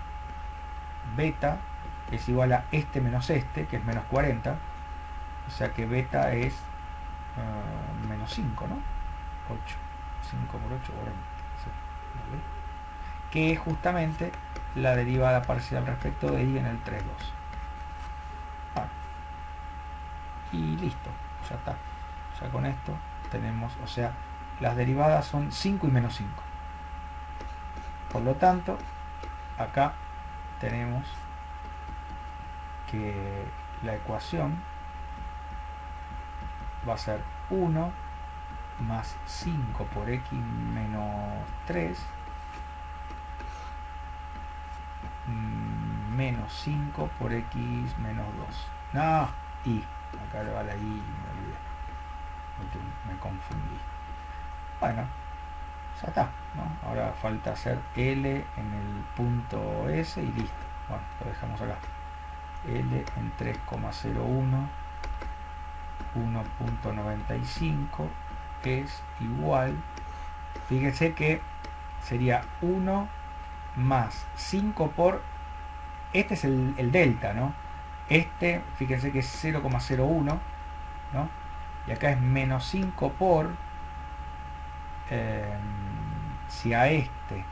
beta es igual a este menos este, que es menos 40. O sea que beta es menos 5, ¿no? 8, 5 por 8, 40. Sí, ¿vale? Que es justamente la derivada parcial respecto de y en el 3,2. Y listo, ya está. Ya con esto tenemos, o sea, las derivadas son 5 y menos 5. Por lo tanto, acá tenemos que la ecuación va a ser 1 más 5 por x menos 3 menos 5 por x menos 2. No, y acá le va la y, me olvidé, me confundí. Bueno, ya está, ¿no? Ahora falta hacer L en el punto S y listo. Bueno, lo dejamos acá. L en 3,01 1.95 es igual, fíjense que sería 1 más 5 por, este es el delta, ¿no? Este, fíjense que es 0,01, ¿no? Y acá es menos 5 por, si a este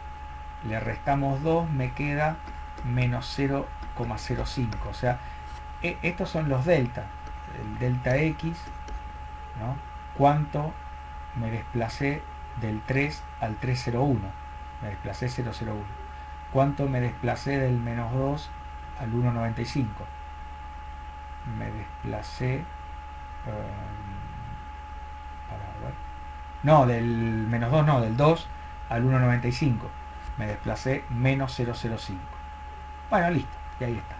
le restamos 2, me queda menos 0,05. O sea, estos son los delta. El delta x, ¿no? ¿Cuánto me desplacé del 3 al 3,01? Me desplacé 0,01. ¿Cuánto me desplacé del menos 2 al 1,95? Me desplacé para ver. No, del menos 2 no, del 2 al 1,95. Me desplacé menos 0,05. Bueno, listo, y ahí está.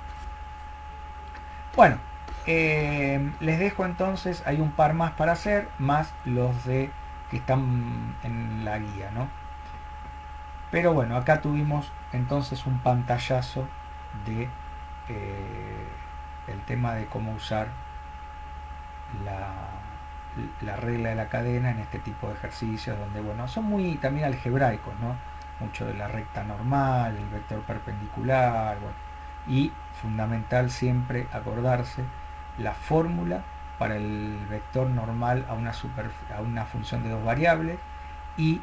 Bueno, les dejo entonces, hay un par más para hacer, más los de que están en la guía, ¿no? Pero bueno, acá tuvimos entonces un pantallazo de el tema de cómo usar la regla de la cadena en este tipo de ejercicios, donde bueno, son muy también algebraicos, ¿no? Mucho de la recta normal, el vector perpendicular, bueno, y fundamental siempre acordarse la fórmula para el vector normal a una función de dos variables, y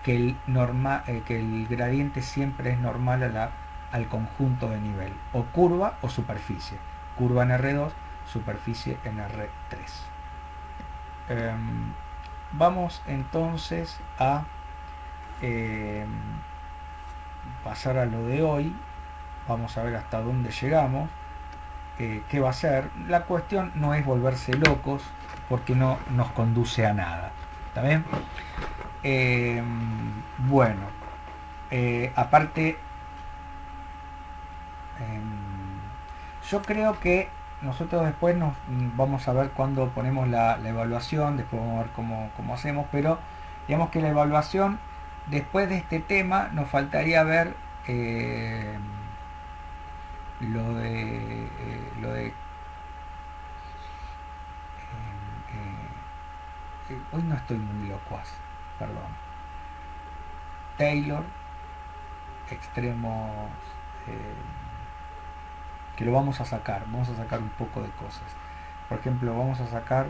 que el gradiente siempre es normal al conjunto de nivel, o curva o superficie. Curva en R2, superficie en R3. Vamos entonces a pasar a lo de hoy. Vamos a ver hasta dónde llegamos. ¿Qué va a ser? La cuestión no es volverse locos, porque no nos conduce a nada. ¿Está bien? Bueno, aparte, yo creo que nosotros después nos vamos a ver cuando ponemos la evaluación, después vamos a ver cómo hacemos, pero digamos que la evaluación, después de este tema, nos faltaría ver lo de hoy no estoy muy locuaz, perdón. Taylor, extremos, que lo vamos a sacar un poco de cosas. Por ejemplo, vamos a sacar,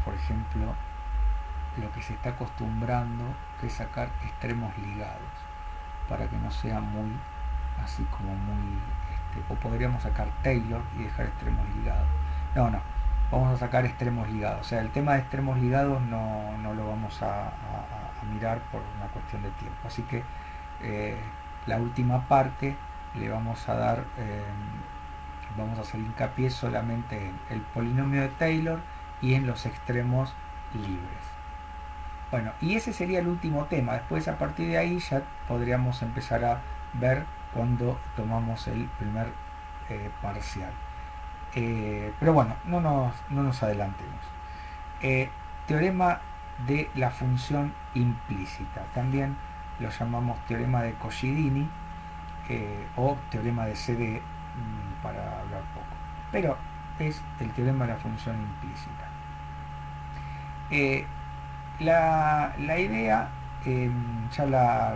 por ejemplo, lo que se está acostumbrando, que es sacar extremos ligados. para que no sea muy así como muy o podríamos sacar Taylor y dejar extremos ligados. No, vamos a sacar extremos ligados. O sea, el tema de extremos ligados no lo vamos a mirar por una cuestión de tiempo. Así que la última parte le vamos a dar, vamos a hacer hincapié solamente en el polinomio de Taylor y en los extremos libres. Bueno, y ese sería el último tema. Después, a partir de ahí, ya podríamos empezar a ver cuando tomamos el primer parcial. Pero bueno, no nos adelantemos. Teorema de la función implícita. También lo llamamos teorema de Coscidini o teorema de CD para hablar poco. Pero es el teorema de la función implícita. La idea, ya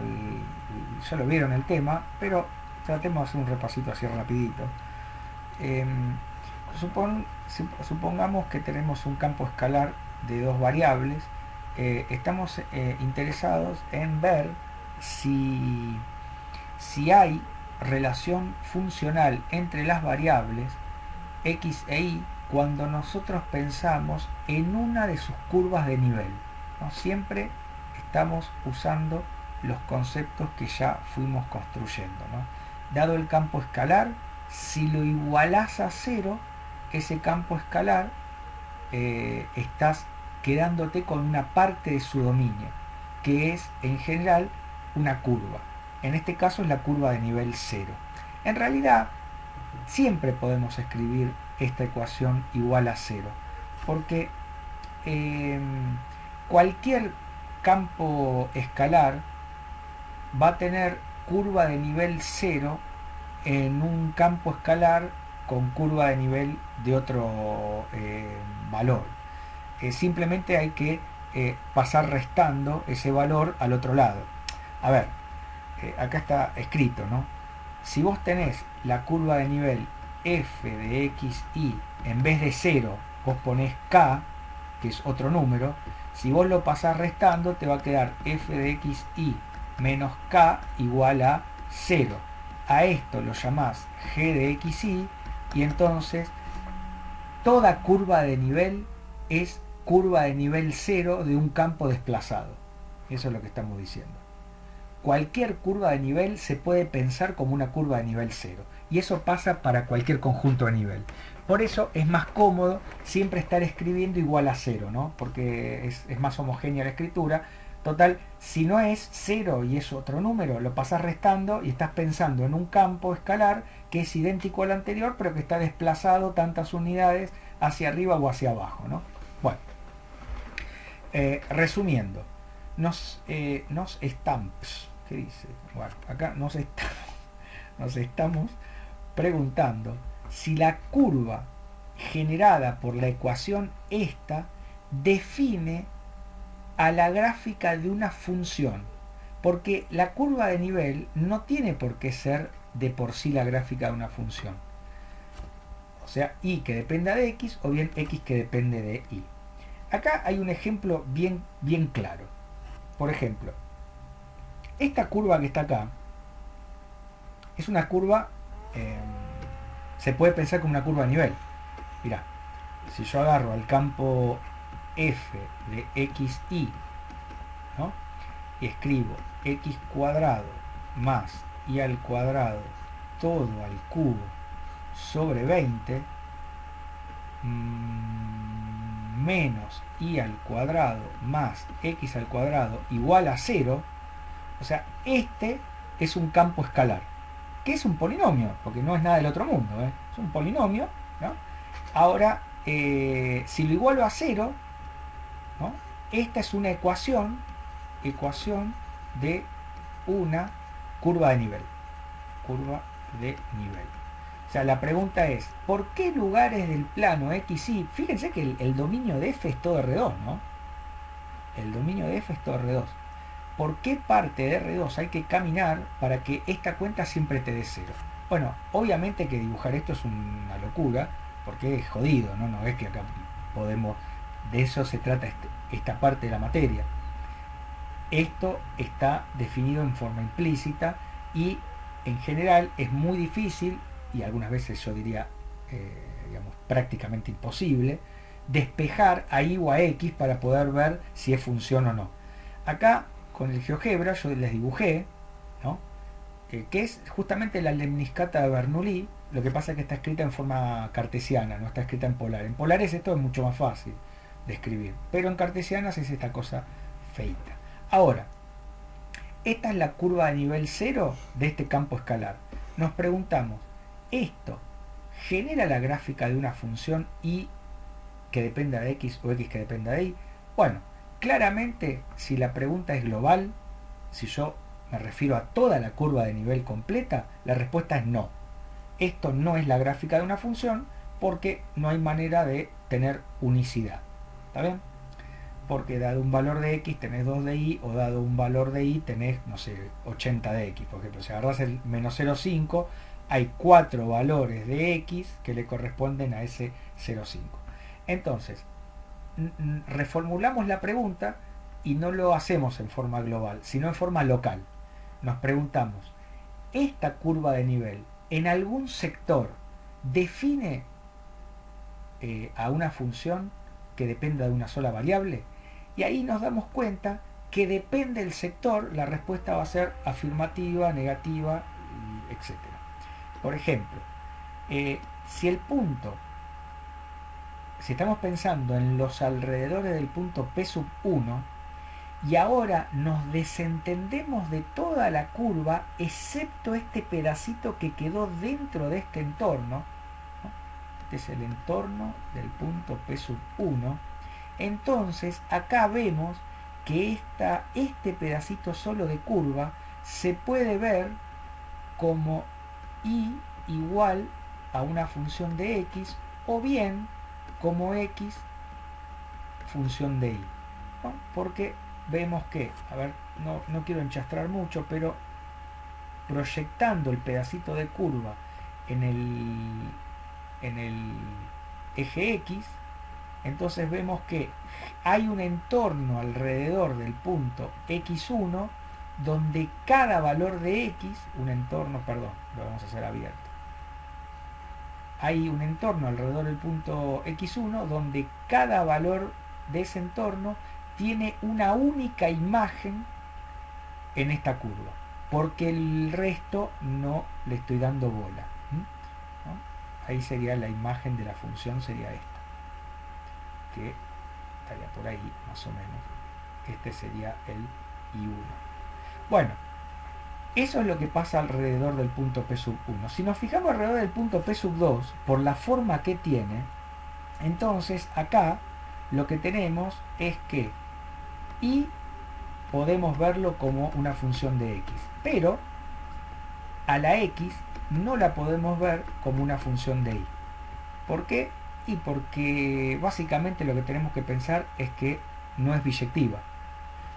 lo vieron el tema, pero tratemos de hacer un repasito así rapidito. Supongamos que tenemos un campo escalar de dos variables. Estamos interesados en ver si hay relación funcional entre las variables x e y cuando nosotros pensamos en una de sus curvas de nivel, ¿no? Siempre estamos usando los conceptos que ya fuimos construyendo, ¿no? Dado el campo escalar, si lo igualás a cero, ese campo escalar estás quedándote con una parte de su dominio, que es en general una curva. En este caso es la curva de nivel 0. En realidad, siempre podemos escribir esta ecuación igual a 0, porque cualquier campo escalar va a tener curva de nivel 0 en un campo escalar con curva de nivel de otro valor. Simplemente hay que pasar restando ese valor al otro lado. A ver, acá está escrito, ¿no? Si vos tenés la curva de nivel f de x, y, en vez de 0, vos ponés k, que es otro número, si vos lo pasás restando, te va a quedar f de x, y menos k igual a 0. A esto lo llamás g de x, y entonces toda curva de nivel es curva de nivel 0 de un campo desplazado. Eso es lo que estamos diciendo. Cualquier curva de nivel se puede pensar como una curva de nivel 0. Y eso pasa para cualquier conjunto de nivel. Por eso es más cómodo siempre estar escribiendo igual a 0, ¿no? Porque es más homogénea la escritura. Total, si no es 0 y es otro número, lo pasas restando y estás pensando en un campo escalar que es idéntico al anterior, pero que está desplazado tantas unidades hacia arriba o hacia abajo, ¿no? Bueno, resumiendo, nos estamos, ¿qué dice? Bueno, acá nos estamos preguntando si la curva generada por la ecuación esta define a la gráfica de una función, porque la curva de nivel no tiene por qué ser de por sí la gráfica de una función, o sea, y que dependa de x o bien x que depende de y. Acá hay un ejemplo bien claro. Por ejemplo, esta curva que está acá es una curva, se puede pensar como una curva de nivel. Mirá, si yo agarro al campo f de x, y, ¿no? Y escribo x cuadrado más y al cuadrado todo al cubo sobre 20 menos y al cuadrado más x al cuadrado igual a 0, o sea, este es un campo escalar, que es un polinomio, porque no es nada del otro mundo, es un polinomio, ¿no? Ahora, si lo igualo a 0, ¿no? Esta es una ecuación de una curva de nivel. O sea, la pregunta es, ¿por qué lugares del plano x, y? Fíjense que el dominio de f es todo R2, ¿no? El dominio de f es todo R2. ¿Por qué parte de R2 hay que caminar para que esta cuenta siempre te dé 0? Bueno, obviamente que dibujar esto es una locura, porque es jodido, ¿no? No es que acá podemos... De eso se trata esta parte de la materia. Esto está definido en forma implícita y en general es muy difícil, y algunas veces yo diría, digamos, prácticamente imposible, despejar a y o a x para poder ver si es función o no. Acá, con el GeoGebra, yo les dibujé, ¿no? Que es justamente la lemniscata de Bernoulli. Lo que pasa es que está escrita en forma cartesiana, no está escrita en polar. En polares esto es mucho más fácil de escribir, pero en cartesianas es esta cosa feita. Ahora, esta es la curva de nivel cero de este campo escalar. Nos preguntamos, ¿esto genera la gráfica de una función y que dependa de x o x que dependa de y? Bueno, claramente si la pregunta es global, si yo me refiero a toda la curva de nivel completa, la respuesta es no. Esto no es la gráfica de una función porque no hay manera de tener unicidad. ¿Está bien? Porque dado un valor de x tenés 2 de y, o dado un valor de y tenés, no sé, 80 de x. Por ejemplo, si agarras el menos 0,5, hay 4 valores de x que le corresponden a ese 0,5. Entonces, reformulamos la pregunta y no lo hacemos en forma global, sino en forma local. Nos preguntamos, ¿esta curva de nivel en algún sector define a una función que dependa de una sola variable? Y ahí nos damos cuenta que depende del sector, la respuesta va a ser afirmativa, negativa, etc. Por ejemplo, si el punto, si estamos pensando en los alrededores del punto P sub 1, y ahora nos desentendemos de toda la curva, excepto este pedacito que quedó dentro de este entorno, ¿no? Este es el entorno del punto P sub 1. Entonces acá vemos que este pedacito solo de curva se puede ver como y igual a una función de x, o bien como x función de y, ¿no? Porque vemos que, a ver, no quiero enchastrar mucho, pero proyectando el pedacito de curva en el eje x, entonces vemos que hay un entorno alrededor del punto x1 donde cada valor de x, un entorno, perdón, lo vamos a hacer abierto. Hay un entorno alrededor del punto x1 donde cada valor de ese entorno tiene una única imagen en esta curva, porque el resto no le estoy dando bola, ¿no? Ahí sería la imagen de la función, sería esta, que estaría por ahí más o menos. Este sería el I1. Bueno, eso es lo que pasa alrededor del punto P sub 1. Si nos fijamos alrededor del punto P sub 2, por la forma que tiene, entonces acá lo que tenemos es que I podemos verlo como una función de x, pero a la x no la podemos ver como una función de y. ¿Por qué? Y porque básicamente lo que tenemos que pensar es que no es biyectiva.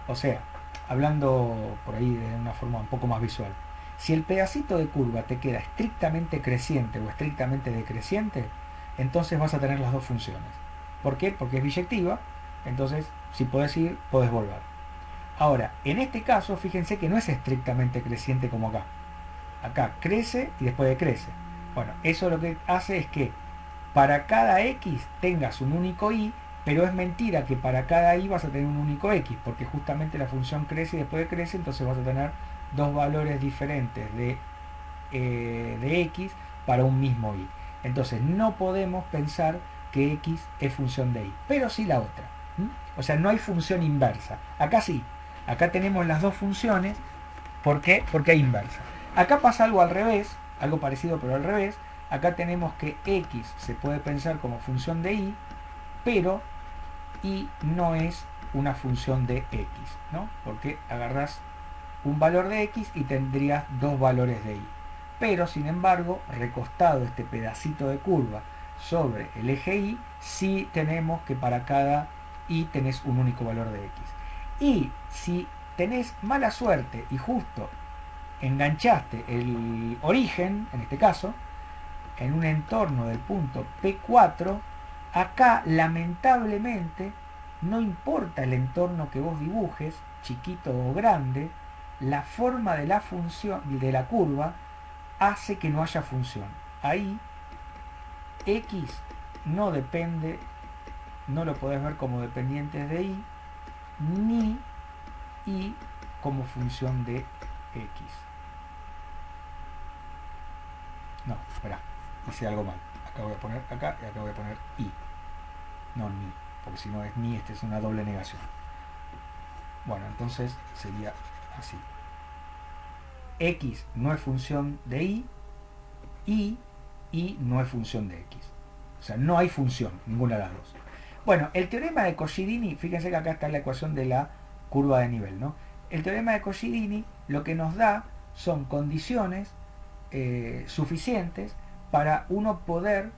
O sea, hablando por ahí de una forma un poco más visual, si el pedacito de curva te queda estrictamente creciente o estrictamente decreciente, entonces vas a tener las dos funciones. ¿Por qué? Porque es biyectiva, entonces si podés ir, podés volver. Ahora, en este caso, fíjense que no es estrictamente creciente como acá. Acá crece y después decrece. Bueno, eso lo que hace es que para cada x tengas un único y, pero es mentira que para cada y vas a tener un único x, porque justamente la función crece y después decrece, entonces vas a tener dos valores diferentes de x para un mismo y. Entonces no podemos pensar que x es función de y, pero sí la otra. O sea, no hay función inversa. Acá sí. Acá tenemos las dos funciones. ¿Por qué? Porque hay inversa. Acá pasa algo al revés, algo parecido pero al revés. Acá tenemos que x se puede pensar como función de y, pero y no es una función de x, ¿no? Porque agarrás un valor de x y tendrías dos valores de y. Pero sin embargo, recostado este pedacito de curva sobre el eje y, sí tenemos que para cada y tenés un único valor de x. Y si tenés mala suerte y justo enganchaste el origen, en este caso, en un entorno del punto P4, acá lamentablemente no importa el entorno que vos dibujes, chiquito o grande, la forma de la función, de la curva, hace que no haya función. Ahí X no depende, no lo podés ver como dependientes de Y, ni Y como función de X. No, espera, hice algo mal. Acá voy a poner acá y acá voy a poner Y. No ni, porque si no es ni, esta es una doble negación. Bueno, entonces sería así. X no es función de Y no es función de X. O sea, no hay función, ninguna de las dos. Bueno, el teorema de Coscirini, fíjense que acá está la ecuación de la curva de nivel, ¿no? El teorema de Coscirini lo que nos da son condiciones suficientes para uno poder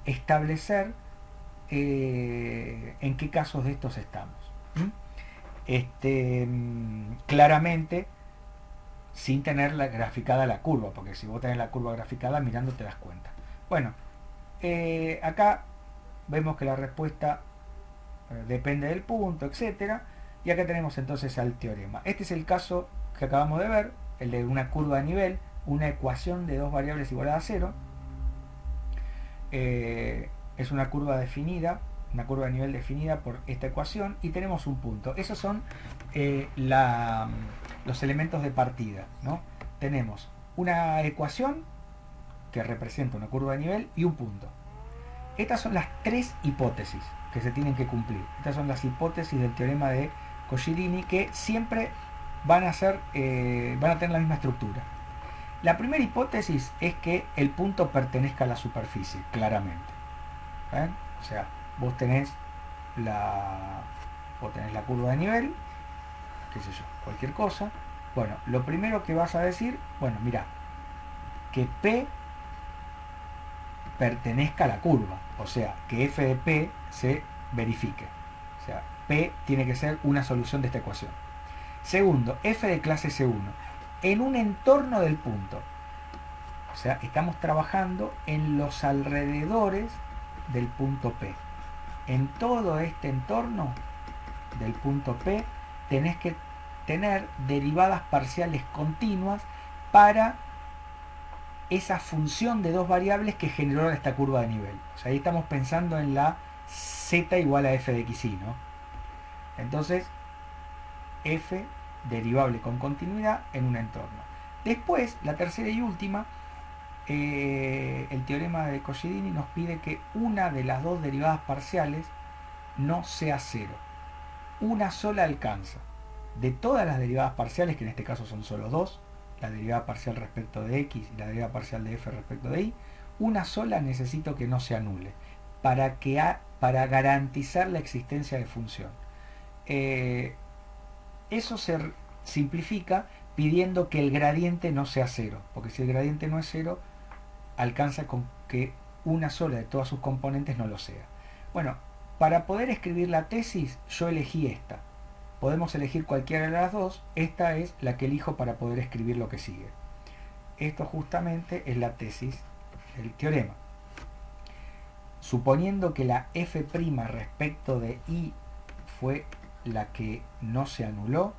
establecer en qué casos de estos estamos. Claramente sin tener graficada la curva, porque si vos tenés la curva graficada mirando te das cuenta. Bueno, acá vemos que la respuesta depende del punto, etcétera, y acá tenemos entonces al teorema. Este es el caso que acabamos de ver, el de una curva de nivel, una ecuación de dos variables igualadas a cero. Es una curva definida, una curva de nivel definida por esta ecuación, y tenemos un punto. Esos son los elementos de partida, ¿no? Tenemos una ecuación que representa una curva de nivel y un punto. Estas son las tres hipótesis que se tienen que cumplir. Estas son las hipótesis del teorema de Coscirini, que siempre van a tener la misma estructura. La primera hipótesis es que el punto pertenezca a la superficie, claramente. ¿Ven? O sea, vos tenés la curva de nivel, qué sé yo, cualquier cosa. Bueno, lo primero que vas a decir, bueno, mira, que P pertenezca a la curva, o sea, que f de P se verifique. O sea, P tiene que ser una solución de esta ecuación. Segundo, f de clase C1 en un entorno del punto. O sea, estamos trabajando en los alrededores del punto P. En todo este entorno del punto P tenés que tener derivadas parciales continuas para esa función de dos variables que generó esta curva de nivel. O sea, ahí estamos pensando en la z igual a f de xy, ¿no? Entonces, f derivable con continuidad en un entorno. Después, la tercera y última, el teorema de Coscirini nos pide que una de las dos derivadas parciales no sea cero. Una sola alcanza. De todas las derivadas parciales, que en este caso son solo dos, la derivada parcial respecto de x y la derivada parcial de f respecto de y, una sola necesito que no se anule para garantizar la existencia de función. Eso se simplifica pidiendo que el gradiente no sea cero, porque si el gradiente no es cero, alcanza con que una sola de todas sus componentes no lo sea. Bueno, para poder escribir la tesis, yo elegí esta. Podemos elegir cualquiera de las dos, esta es la que elijo para poder escribir lo que sigue. Esto justamente es la tesis del teorema. Suponiendo que la f' respecto de y fue la que no se anuló,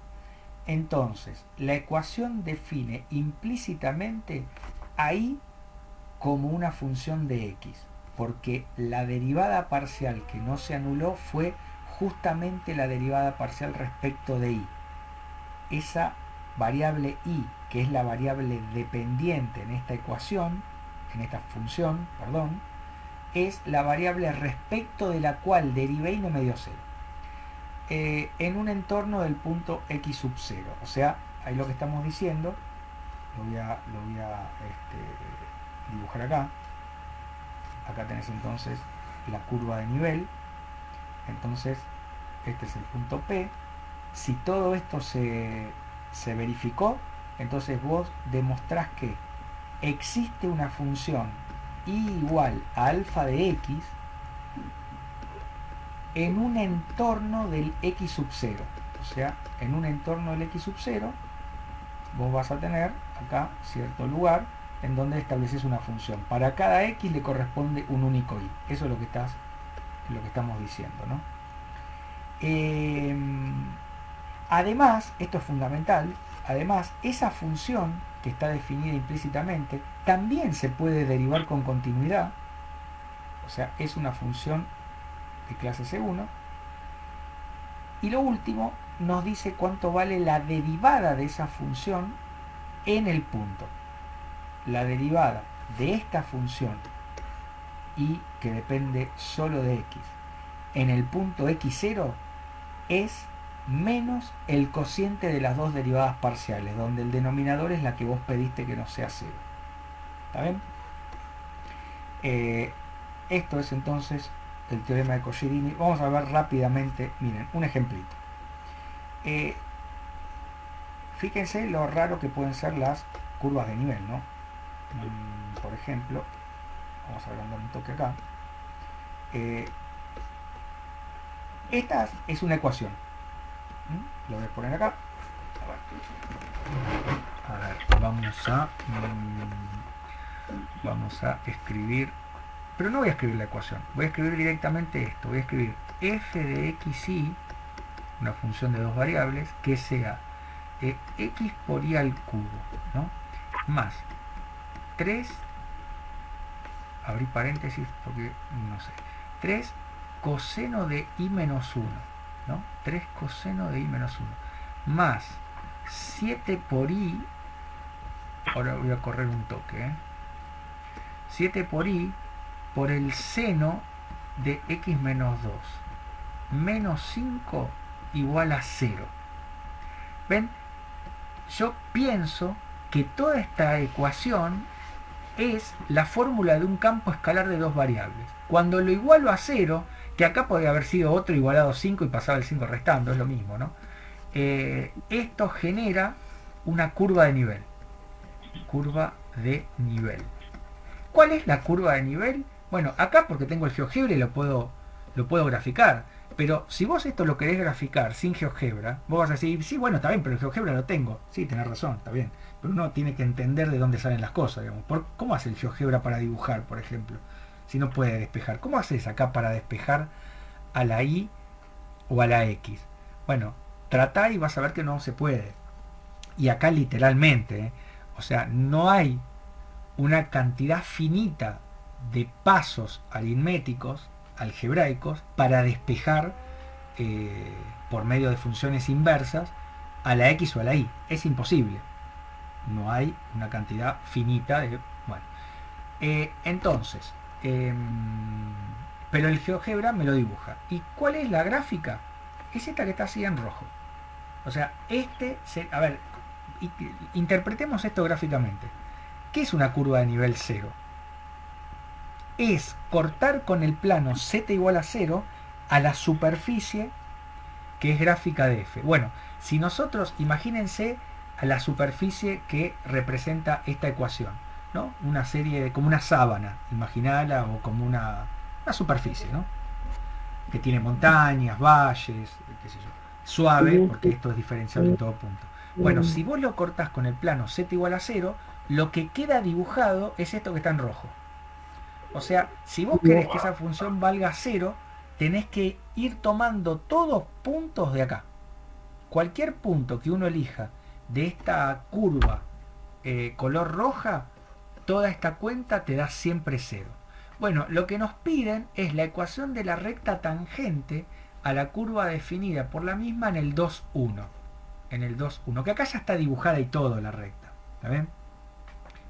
entonces la ecuación define implícitamente a y como una función de x, porque la derivada parcial que no se anuló fue justamente la derivada parcial respecto de y. Esa variable y, que es la variable dependiente en esta ecuación, en esta función, perdón, es la variable respecto de la cual derivé y no me dio cero. En un entorno del punto x sub 0. O sea, ahí lo que estamos diciendo, lo voy a dibujar acá. Acá tenés entonces la curva de nivel. Entonces, este es el punto P. Si todo esto se verificó, entonces vos demostrás que existe una función y igual a alfa de x en un entorno del x sub 0. O sea, en un entorno del x sub 0 vos vas a tener acá cierto lugar en donde estableces una función. Para cada x le corresponde un único y. Eso es lo que estamos diciendo, ¿no? Eh, Además, esto es fundamental, además esa función que está definida implícitamente también se puede derivar con continuidad, o sea, es una función de clase C1. Y lo último, nos dice cuánto vale la derivada de esa función en el punto. La derivada de esta función y que depende solo de x en el punto x0 es menos el cociente de las dos derivadas parciales, donde el denominador es la que vos pediste que no sea 0. ¿Está bien? Esto es entonces el teorema de Coscirini. Vamos a ver rápidamente, miren, un ejemplito. Fíjense lo raro que pueden ser las curvas de nivel, ¿no? Por ejemplo, vamos a agrandar un toque acá. Esta es una ecuación. Lo voy a poner acá. A ver, vamos a escribir, pero no voy a escribir la ecuación, voy a escribir directamente esto. Voy a escribir f de xy, una función de dos variables, que sea x por y al cubo, ¿no? Más 3, abrí paréntesis porque no sé, 3 coseno de i menos 1, ¿no? 3 coseno de i menos 1, más 7 por i, ahora voy a correr un toque, 7 por i por el seno de x menos 2, menos 5 igual a 0. ¿Ven? Yo pienso que toda esta ecuación es la fórmula de un campo escalar de dos variables. Cuando lo igualo a 0, que acá podría haber sido otro igualado a 5 y pasaba el 5 restando, es lo mismo, ¿no? Esto genera una curva de nivel. Curva de nivel. ¿Cuál es la curva de nivel? Bueno, acá porque tengo el GeoGebra y lo puedo graficar. Pero si vos esto lo querés graficar sin GeoGebra, vos vas a decir, sí, bueno, está bien, pero el GeoGebra lo tengo. Sí, tenés razón, está bien. Pero uno tiene que entender de dónde salen las cosas, digamos. ¿Cómo hace el GeoGebra para dibujar, por ejemplo? Si no puede despejar. ¿Cómo haces acá para despejar a la Y o a la X? Bueno, tratá y vas a ver que no se puede. Y acá literalmente, o sea, no hay una cantidad finita de pasos aritméticos, algebraicos, para despejar por medio de funciones inversas a la X o a la Y. Es imposible. No hay una cantidad finita de... Bueno, entonces, pero el GeoGebra me lo dibuja. ¿Y cuál es la gráfica? Es esta que está así en rojo. O sea, a ver, interpretemos esto gráficamente. ¿Qué es una curva de nivel 0? Es cortar con el plano z igual a 0 a la superficie que es gráfica de f. Bueno, si nosotros, imagínense a la superficie que representa esta ecuación, ¿no? Una serie de, como una sábana, imaginala, o como una superficie, ¿no? Que tiene montañas, valles, qué sé yo, suave, porque esto es diferenciable en todo punto. Bueno, si vos lo cortás con el plano z igual a 0, lo que queda dibujado es esto que está en rojo. O sea, si vos querés que esa función valga 0, tenés que ir tomando todos puntos de acá. Cualquier punto que uno elija de esta curva color roja, toda esta cuenta te da siempre 0. Bueno, lo que nos piden es la ecuación de la recta tangente a la curva definida por la misma en el 2,1. En el 2,1, que acá ya está dibujada y todo la recta. ¿Está bien?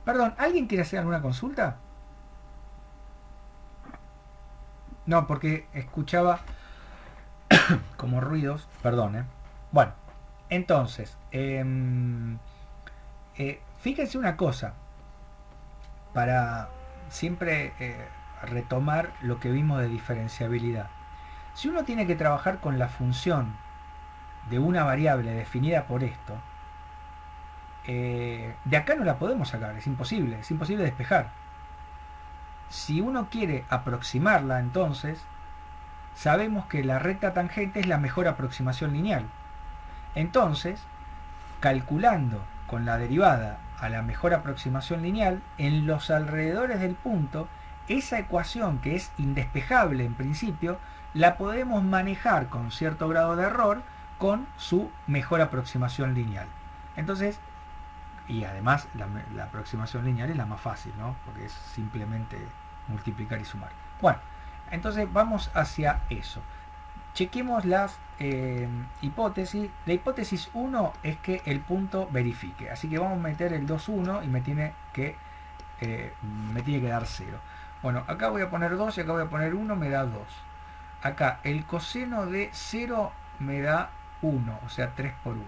Perdón, ¿alguien quiere hacer alguna consulta? No, porque escuchaba como ruidos, perdón. Bueno, entonces, fíjense una cosa, para siempre retomar lo que vimos de diferenciabilidad. Si uno tiene que trabajar con la función de una variable definida por esto, de acá no la podemos sacar, es imposible despejar. Si uno quiere aproximarla, entonces, sabemos que la recta tangente es la mejor aproximación lineal. Entonces, calculando con la derivada a la mejor aproximación lineal, en los alrededores del punto, esa ecuación que es indespejable en principio, la podemos manejar con cierto grado de error con su mejor aproximación lineal. Entonces, y además la aproximación lineal es la más fácil, ¿no? Porque es simplemente multiplicar y sumar. Bueno, entonces vamos hacia eso. Chequemos las hipótesis. La hipótesis 1 es que el punto verifique. Así que vamos a meter el 2, 1 y me tiene que dar 0. Bueno, acá voy a poner 2 y acá voy a poner 1, me da 2. Acá el coseno de 0 me da 1, o sea 3 por 1.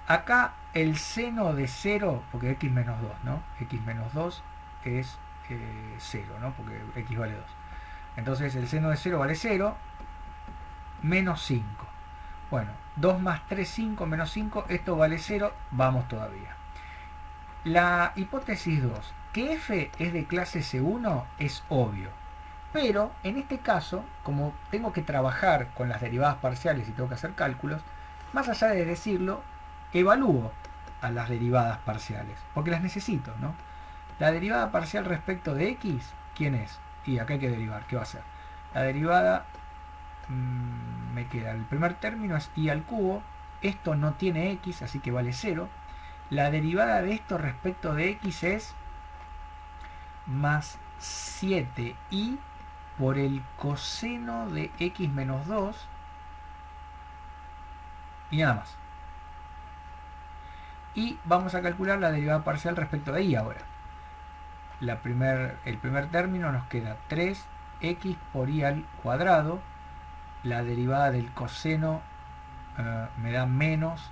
Acá el seno de 0, porque x menos 2, ¿no? X menos 2 es 0, ¿no? Porque x vale 2. Entonces el seno de 0 vale 0, menos 5. Bueno, 2 más 3, 5, menos 5, esto vale 0, vamos todavía. La hipótesis 2, que f es de clase C1, es obvio. Pero en este caso, como tengo que trabajar con las derivadas parciales y tengo que hacer cálculos, más allá de decirlo, evalúo a las derivadas parciales, porque las necesito, ¿no? La derivada parcial respecto de x, ¿quién es? Y acá hay que derivar, ¿qué va a ser? La derivada, me queda, el primer término es y al cubo, esto no tiene x, así que vale 0. La derivada de esto respecto de x es más 7i por el coseno de x menos 2 y nada más. Y vamos a calcular la derivada parcial respecto de y ahora. El primer término nos queda 3x por y al cuadrado. La derivada del coseno me da menos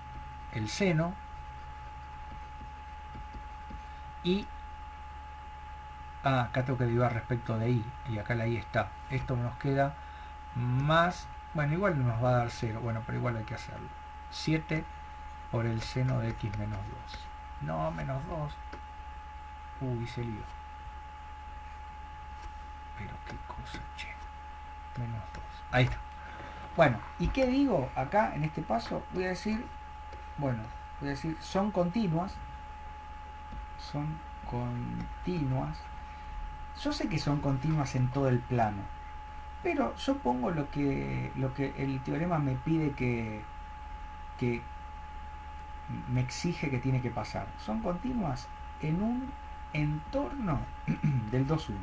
el seno. Y acá tengo que derivar respecto de y acá la y está. Esto nos queda más, bueno, igual nos va a dar 0, bueno, pero igual hay que hacerlo. 7 por el seno de x menos 2. No, menos 2. Uy, se lió. Pero qué cosa, che. Menos 2. Ahí está. Bueno, ¿y qué digo acá en este paso? Voy a decir, bueno, son continuas. Son continuas. Yo sé que son continuas en todo el plano, pero yo pongo lo que el teorema me pide que me exige que tiene que pasar. Son continuas en un entorno del 2,1.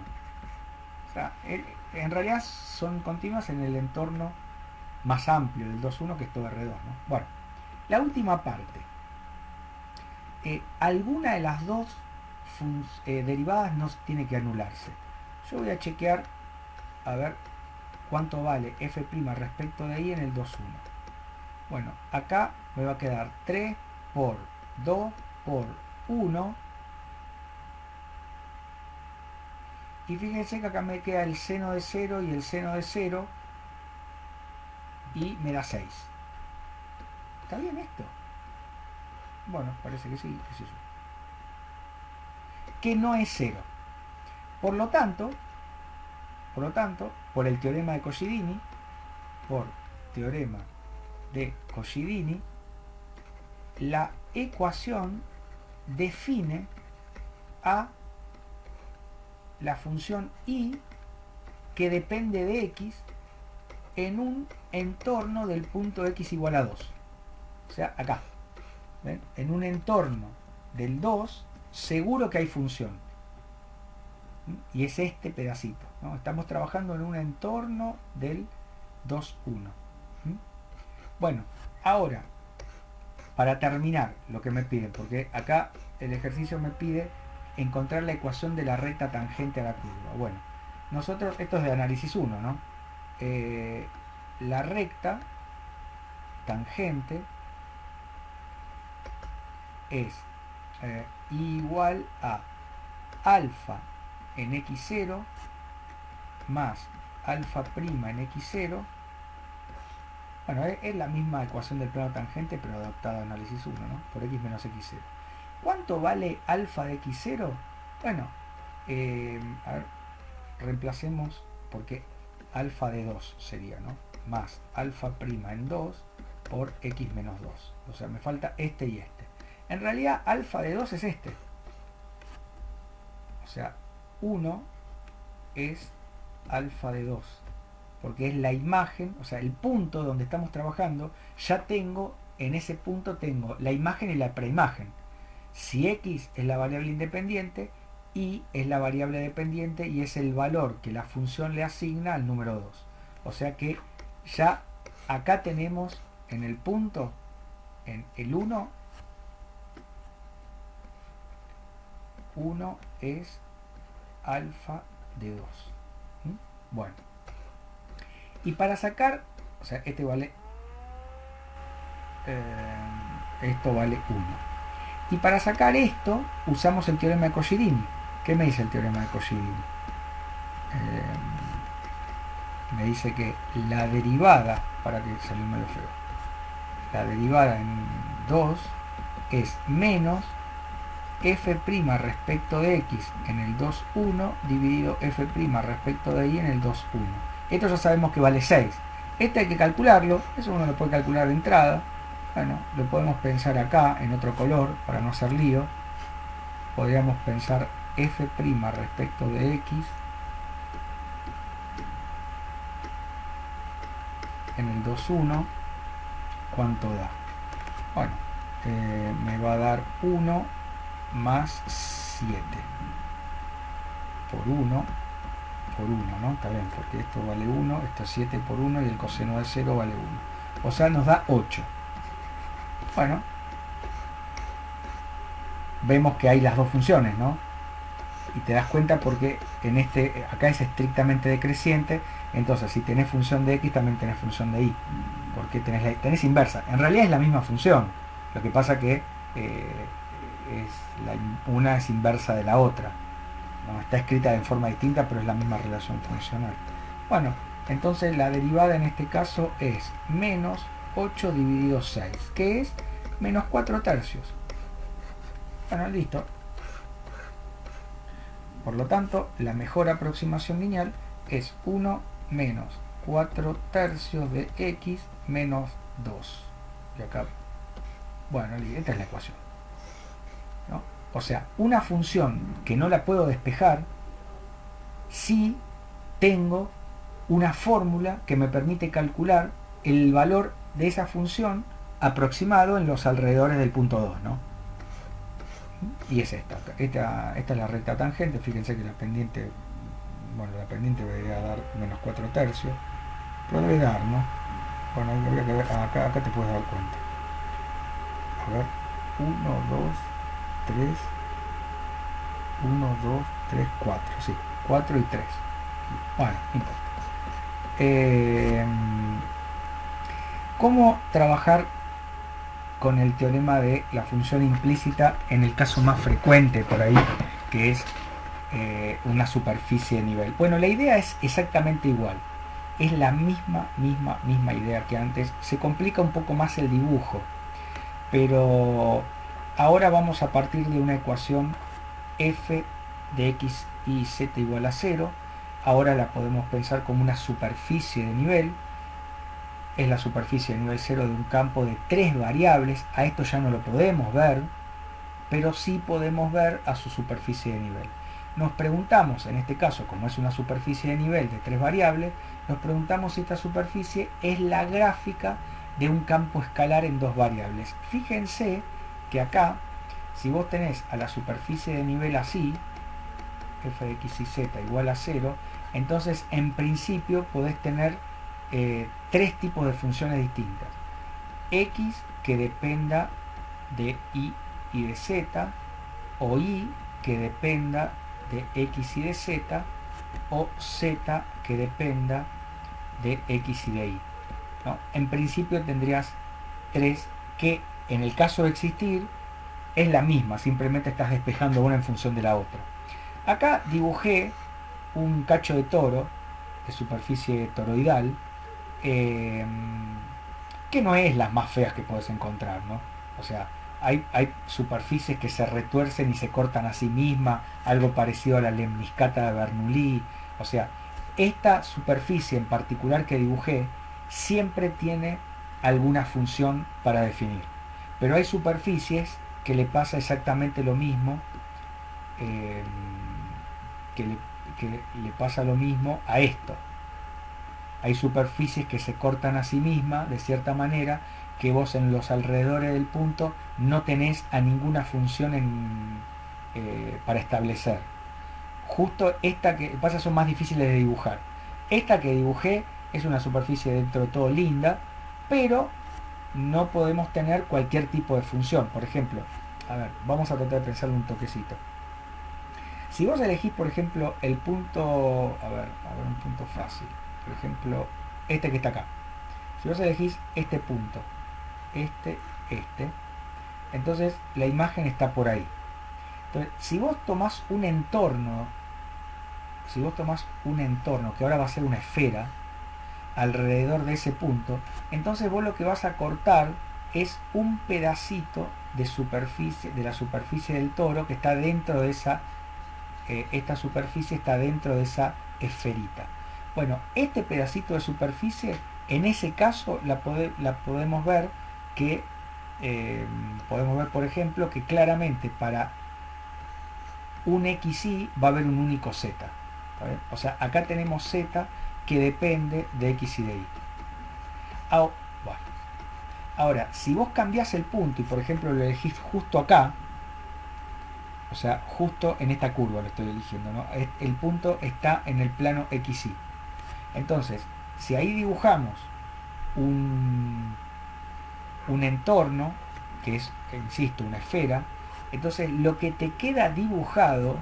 O sea, en realidad son continuas en el entorno más amplio del 2,1, que es todo R2, ¿no? Bueno, la última parte. Alguna de las dos derivadas no tiene que anularse. Yo voy a chequear a ver cuánto vale f' respecto de y en el 2,1. Bueno, acá me va a quedar 3 por 2 por 1. Y fíjense que acá me queda el seno de 0 y el seno de 0. Y me da 6. ¿Está bien esto? Bueno, parece que sí, qué sé yo. Que no es 0. Por lo tanto, por el teorema de Coscidini, la ecuación define a la función y que depende de x en un entorno del punto x igual a 2. O sea, acá. ¿Ven? En un entorno del 2, seguro que hay función. Y es este pedacito, ¿no? Estamos trabajando en un entorno del 2,1. Bueno, ahora, para terminar lo que me piden, porque acá el ejercicio me pide encontrar la ecuación de la recta tangente a la curva. Bueno, nosotros, esto es de análisis 1, ¿no? La recta tangente es igual a alfa en x0 más alfa prima en x0. Bueno, es la misma ecuación del plano tangente, pero adaptada a análisis 1, ¿no? Por x menos x0. ¿Cuánto vale alfa de x0? Bueno, a ver, reemplacemos, porque alfa de 2 sería, ¿no? Más alfa prima en 2 por x menos 2. O sea, me falta este y este. En realidad, alfa de 2 es este. O sea, 1 es alfa de 2 porque es la imagen, o sea, el punto donde estamos trabajando, ya tengo, en ese punto tengo la imagen y la preimagen. Si x es la variable independiente, y es la variable dependiente y es el valor que la función le asigna al número 2. O sea que ya acá tenemos en el punto, en el 1 es alfa de 2. Bueno, y para sacar, o sea, este vale, esto vale 1. Y para sacar esto, usamos el teorema de Coscirini. ¿Qué me dice el teorema de Coscirini? Me dice que la derivada, para que salió medio feo, la derivada en 2 es menos f' respecto de x en el 2,1 dividido f' respecto de y en el 2,1. Esto ya sabemos que vale 6. Este hay que calcularlo, eso uno lo puede calcular de entrada. Bueno, lo podemos pensar acá en otro color para no hacer lío. Podríamos pensar f' respecto de x en el 2,1, ¿cuánto da? Bueno, me va a dar 1 más 7 por 1, ¿no? Está bien, porque esto vale 1, esto es 7 por 1 y el coseno de 0 vale 1. O sea, nos da 8. Bueno, vemos que hay las dos funciones, ¿no? Y te das cuenta porque en acá es estrictamente decreciente, entonces si tenés función de x también tenés función de y, porque tenés inversa. En realidad es la misma función, lo que pasa que una es inversa de la otra, ¿no? Está escrita de forma distinta, pero es la misma relación funcional. Bueno, entonces la derivada en este caso es menos 8 dividido 6, que es menos 4 tercios. Bueno, listo. Por lo tanto, la mejor aproximación lineal es 1 menos 4 tercios de x menos 2. Y acá, bueno, esta es la ecuación, ¿no? O sea, una función que no la puedo despejar si tengo una fórmula que me permite calcular el valor de esa función aproximado en los alrededores del punto 2, ¿no? Y es esta es la recta tangente. Fíjense que la pendiente, bueno, la pendiente debería dar menos 4 tercios, pero debe dar, ¿no? Bueno, habría que ver, acá te puedes dar cuenta. A ver, 1, 2, 3, 1, 2, 3, 4, sí, 4 y 3. Bueno, no importa. ¿Cómo trabajar con el teorema de la función implícita en el caso más frecuente por ahí, que es una superficie de nivel? Bueno, la idea es exactamente igual, es la misma idea que antes. Se complica un poco más el dibujo, pero ahora vamos a partir de una ecuación f de x y z igual a 0. Ahora la podemos pensar como una superficie de nivel. Es la superficie de nivel 0 de un campo de 3 variables. A esto ya no lo podemos ver, pero sí podemos ver a su superficie de nivel. Nos preguntamos, en este caso, como es una superficie de nivel de 3 variables, nos preguntamos si esta superficie es la gráfica de un campo escalar en 2 variables. Fíjense que acá, si vos tenés a la superficie de nivel así, f de x y z igual a 0, entonces en principio podés tener tres tipos de funciones distintas: x que dependa de y de z, o y que dependa de x y de z, o z que dependa de x y de y, ¿no? En principio tendrías tres que, en el caso de existir, es la misma, simplemente estás despejando una en función de la otra. Acá dibujé un cacho de toro de superficie toroidal, que no es las más feas que puedes encontrar, ¿no? O sea, hay superficies que se retuercen y se cortan a sí mismas, algo parecido a la lemniscata de Bernoulli. O sea, esta superficie en particular que dibujé siempre tiene alguna función para definir, pero hay superficies que le pasa exactamente lo mismo, que le pasa lo mismo a esto. hay superficies que se cortan a sí mismas de cierta manera, que vos en los alrededores del punto no tenés a ninguna función para establecer. Justo esta que pasa son más difíciles de dibujar. Esta que dibujé es una superficie dentro de todo linda, pero no podemos tener cualquier tipo de función. Por ejemplo, a ver, vamos a tratar de pensarle un toquecito. Si vos elegís, por ejemplo, el punto, a ver, un punto fácil. Por ejemplo, este que está acá. Si vos elegís este punto, este, entonces la imagen está por ahí. Entonces, si vos tomás un entorno, que ahora va a ser una esfera, alrededor de ese punto, entonces vos lo que vas a cortar es un pedacito de superficie, de la superficie del toro, que está dentro de esa, esta superficie está dentro de esa esferita. Bueno, este pedacito de superficie, en ese caso la podemos ver que por ejemplo que claramente para un XY va a haber un único Z. O sea, acá tenemos Z que depende de X y de Y. Ahora, si vos cambiás el punto y por ejemplo lo elegís justo acá, o sea, justo en esta curva lo estoy eligiendo, ¿no? El punto está en el plano XY. Entonces, si ahí dibujamos un entorno, que es, insisto, una esfera, entonces lo que te queda dibujado,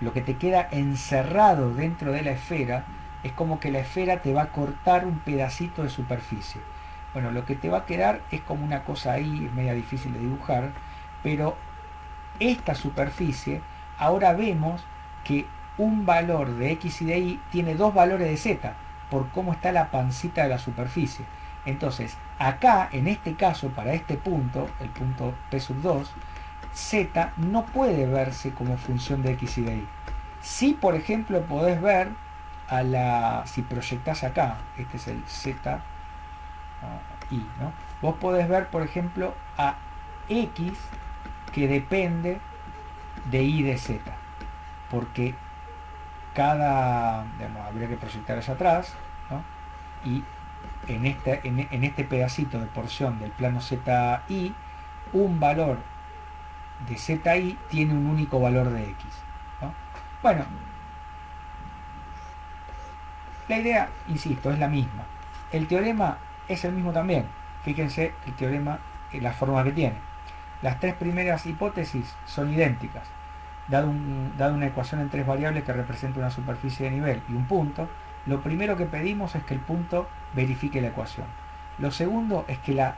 lo que te queda encerrado dentro de la esfera, es como que la esfera te va a cortar un pedacito de superficie. Bueno, lo que te va a quedar es como una cosa ahí, es media difícil de dibujar, pero esta superficie, ahora vemos que un valor de X y de Y tiene dos valores de Z, por cómo está la pancita de la superficie. Entonces, acá, en este caso, para este punto, el punto P2, Z no puede verse como función de X y de Y. Si, por ejemplo, podés ver si proyectás acá, este es el Z, Y, ¿no? Vos podés ver, por ejemplo, a X que depende de Y de Z, porque habría que proyectar hacia atrás, ¿no? Y en este pedacito de porción del plano ZI, un valor de ZI tiene un único valor de X, ¿no? Bueno, la idea, insisto, es la misma. El teorema es el mismo también. Fíjense el teorema, la forma que tiene. Las tres primeras hipótesis son idénticas. Dado una ecuación en tres variables que representa una superficie de nivel y un punto, lo primero que pedimos es que el punto verifique la ecuación. Lo segundo es que las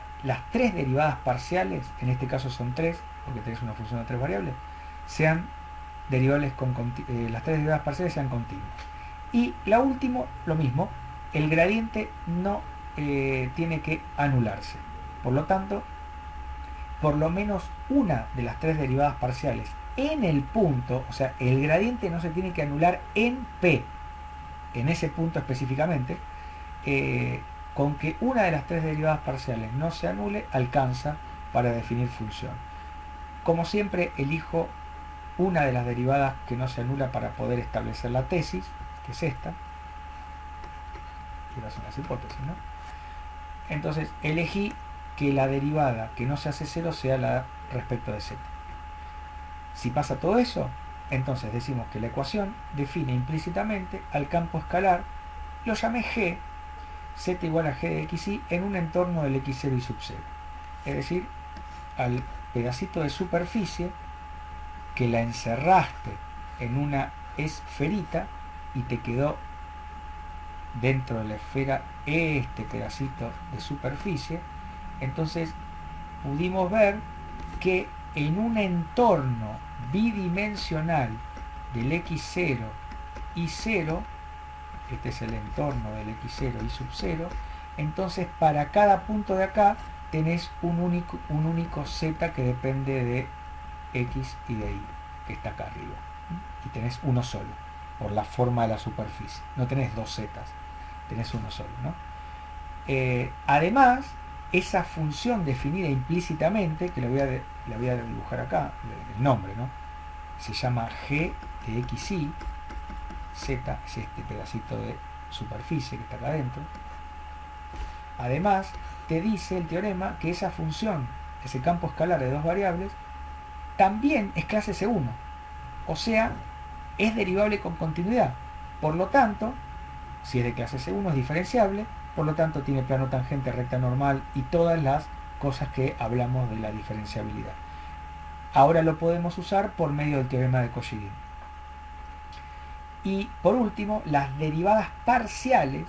tres derivadas parciales, en este caso son tres, porque tenés una función de tres variables, sean derivables las tres derivadas parciales sean continuas. Y la última, lo mismo, el gradiente no tiene que anularse. Por lo tanto, por lo menos una de las tres derivadas parciales en el punto, o sea, el gradiente no se tiene que anular en P, en ese punto específicamente, con que una de las tres derivadas parciales no se anule, alcanza para definir función. Como siempre, elijo una de las derivadas que no se anula para poder establecer la tesis, que es esta. Estas son las hipótesis, ¿no? Entonces, elegí que la derivada que no se hace cero sea la respecto de z. Si pasa todo eso, entonces decimos que la ecuación define implícitamente al campo escalar, lo llamé G, z igual a G de xy en un entorno del x0 y sub 0. Es decir, al pedacito de superficie que la encerraste en una esferita y te quedó dentro de la esfera este pedacito de superficie, entonces pudimos ver que en un entorno bidimensional del x0 y 0, este es el entorno del x0 y sub 0, entonces para cada punto de acá tenés un único z que depende de x y de y, que está acá arriba, y tenés uno solo por la forma de la superficie, no tenés dos zetas, tenés uno solo, ¿no? Además, esa función definida implícitamente, que la voy a dibujar acá, el nombre, ¿no? Se llama g de xy, z es este pedacito de superficie que está acá adentro. Además, te dice el teorema que esa función, ese campo escalar de dos variables, también es clase C1. O sea, es derivable con continuidad. Por lo tanto, si es de clase C1 es diferenciable, por lo tanto tiene plano tangente, recta normal y todas las cosas que hablamos de la diferenciabilidad. Ahora lo podemos usar por medio del teorema de Cauchy-Dean. Y por último, las derivadas parciales,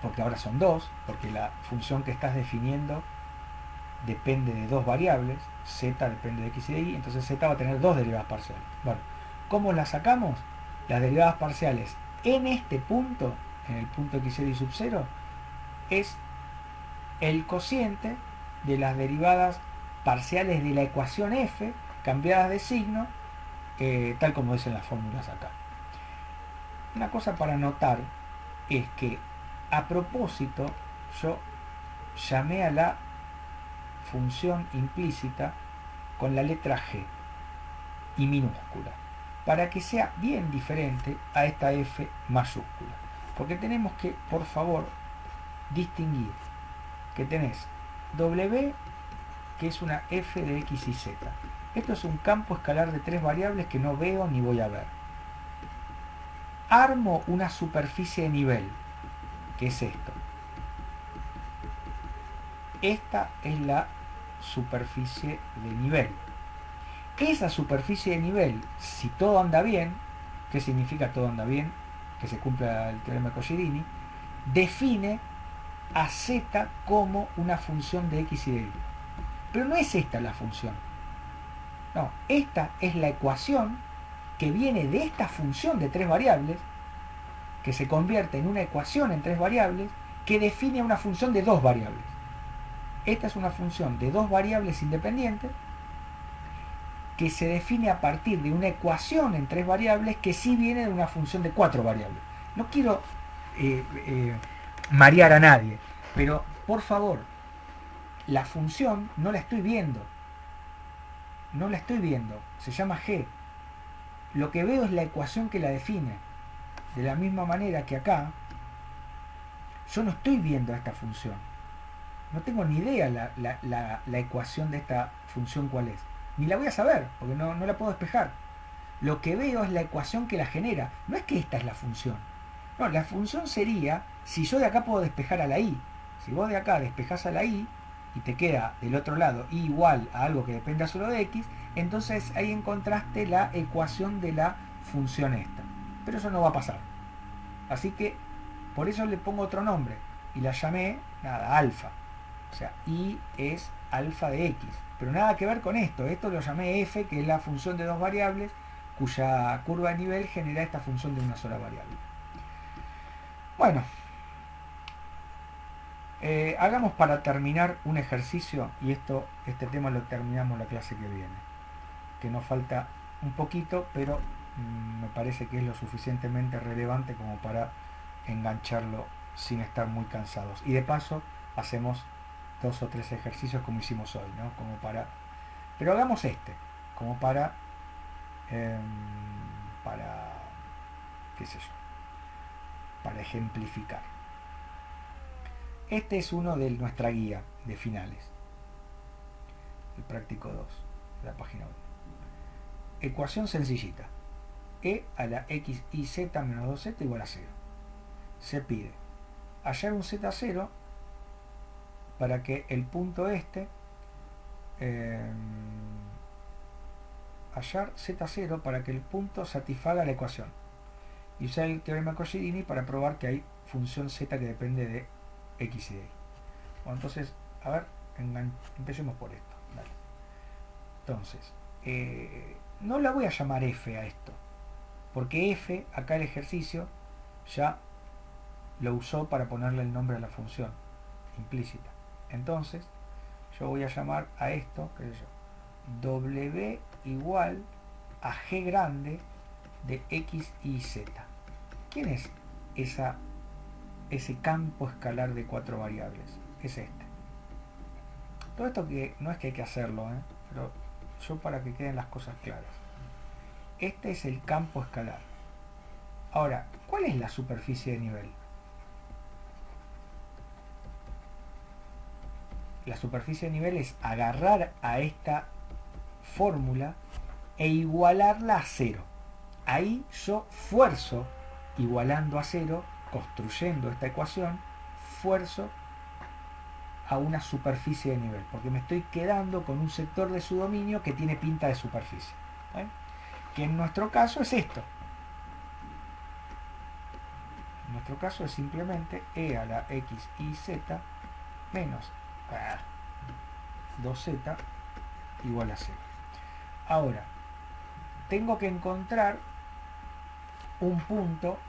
porque ahora son dos, porque la función que estás definiendo depende de dos variables, z depende de x y de y, entonces z va a tener dos derivadas parciales. Bueno, ¿cómo las sacamos? Las derivadas parciales en este punto, en el punto x y sub 0, es el cociente de las derivadas parciales de la ecuación f cambiadas de signo, tal como dicen las fórmulas acá. Una cosa para notar es que a propósito yo llamé a la función implícita con la letra g y minúscula para que sea bien diferente a esta f mayúscula, porque tenemos que, por favor, distinguir que tenés w, que es una f de x y z. Esto es un campo escalar de tres variables que no veo ni voy a ver. Armo una superficie de nivel, que es esto. Esta es la superficie de nivel. Esa superficie de nivel, si todo anda bien, ¿qué significa todo anda bien? Que se cumpla el teorema de Cauchy-Dean, define a z como una función de x y de y. Pero no es esta la función. No, esta es la ecuación que viene de esta función de tres variables, que se convierte en una ecuación en tres variables, que define una función de dos variables. Esta es una función de dos variables independientes que se define a partir de una ecuación en tres variables que sí viene de una función de cuatro variables. No quiero marear a nadie, pero por favor, la función no la estoy viendo. No la estoy viendo. Se llama g. Lo que veo es la ecuación que la define. De la misma manera que acá, yo no estoy viendo esta función. No tengo ni idea la ecuación de esta función cuál es. Ni la voy a saber, porque no la puedo despejar. Lo que veo es la ecuación que la genera. No es que esta es la función. No, la función sería, si yo de acá puedo despejar a la y. Si vos de acá despejás a la y, y te queda del otro lado y igual a algo que dependa solo de x, entonces ahí encontraste la ecuación de la función esta. Pero eso no va a pasar. Así que, por eso le pongo otro nombre. Y la llamé, nada, alfa. O sea, y es alfa de x. Pero nada que ver con esto. Esto lo llamé f, que es la función de dos variables, cuya curva de nivel genera esta función de una sola variable. Bueno, hagamos para terminar un ejercicio, y este tema lo terminamos la clase que viene, que nos falta un poquito, pero me parece que es lo suficientemente relevante como para engancharlo sin estar muy cansados. Y de paso hacemos 2 o 3 ejercicios como hicimos hoy, ¿no? Como para, pero hagamos como para qué sé yo, para ejemplificar. Este es uno de nuestra guía de finales, el práctico 2, de la página 1. Ecuación sencillita. E a la x y z menos 2z igual a 0. Se pide hallar un z0 para que el punto hallar z0 para que el punto satisfaga la ecuación. Y usar el teorema de Cauchy-Dean para probar que hay función z que depende de x y de y. Bueno, entonces, a ver, empecemos por esto. Dale. Entonces, no la voy a llamar f a esto, porque f, acá el ejercicio, ya lo usó para ponerle el nombre a la función implícita. Entonces, yo voy a llamar a esto, qué sé yo, w igual a g grande de x y z. ¿Quién es ese campo escalar de cuatro variables? Es este. Todo esto que no es que hay que hacerlo, pero yo para que queden las cosas claras. Este es el campo escalar. Ahora, ¿cuál es la superficie de nivel? La superficie de nivel es agarrar a esta fórmula e igualarla a cero. Ahí yo fuerzo, igualando a cero, construyendo esta ecuación, fuerzo a una superficie de nivel, porque me estoy quedando con un sector de su dominio que tiene pinta de superficie, ¿eh? Que en nuestro caso es esto. En nuestro caso es simplemente e a la x y z menos 2z igual a 0. Ahora, tengo que encontrar un punto,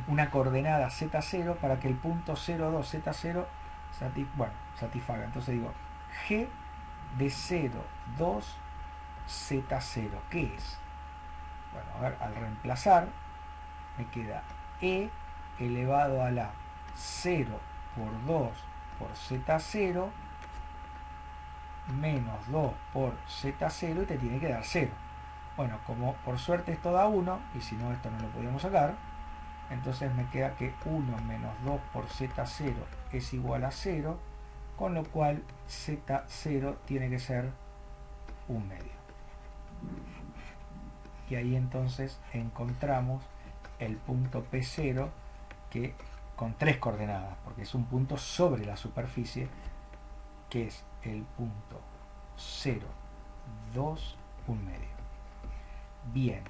una coordenada z0 para que el punto 0, 2, z0 satisfaga. Entonces digo g de 0, 2, z0. ¿Qué es? Bueno, a ver, al reemplazar me queda e elevado a la 0 por 2 por z0 menos 2 por z0 y te tiene que dar 0. Bueno, como por suerte esto da 1, y si no esto no lo podíamos sacar, entonces me queda que 1 menos 2 por z0 es igual a 0, con lo cual z0 tiene que ser 1 medio. Y ahí entonces encontramos el punto P0 que con 3 coordenadas, porque es un punto sobre la superficie, que es el punto 0, 2, 1 medio. Bien,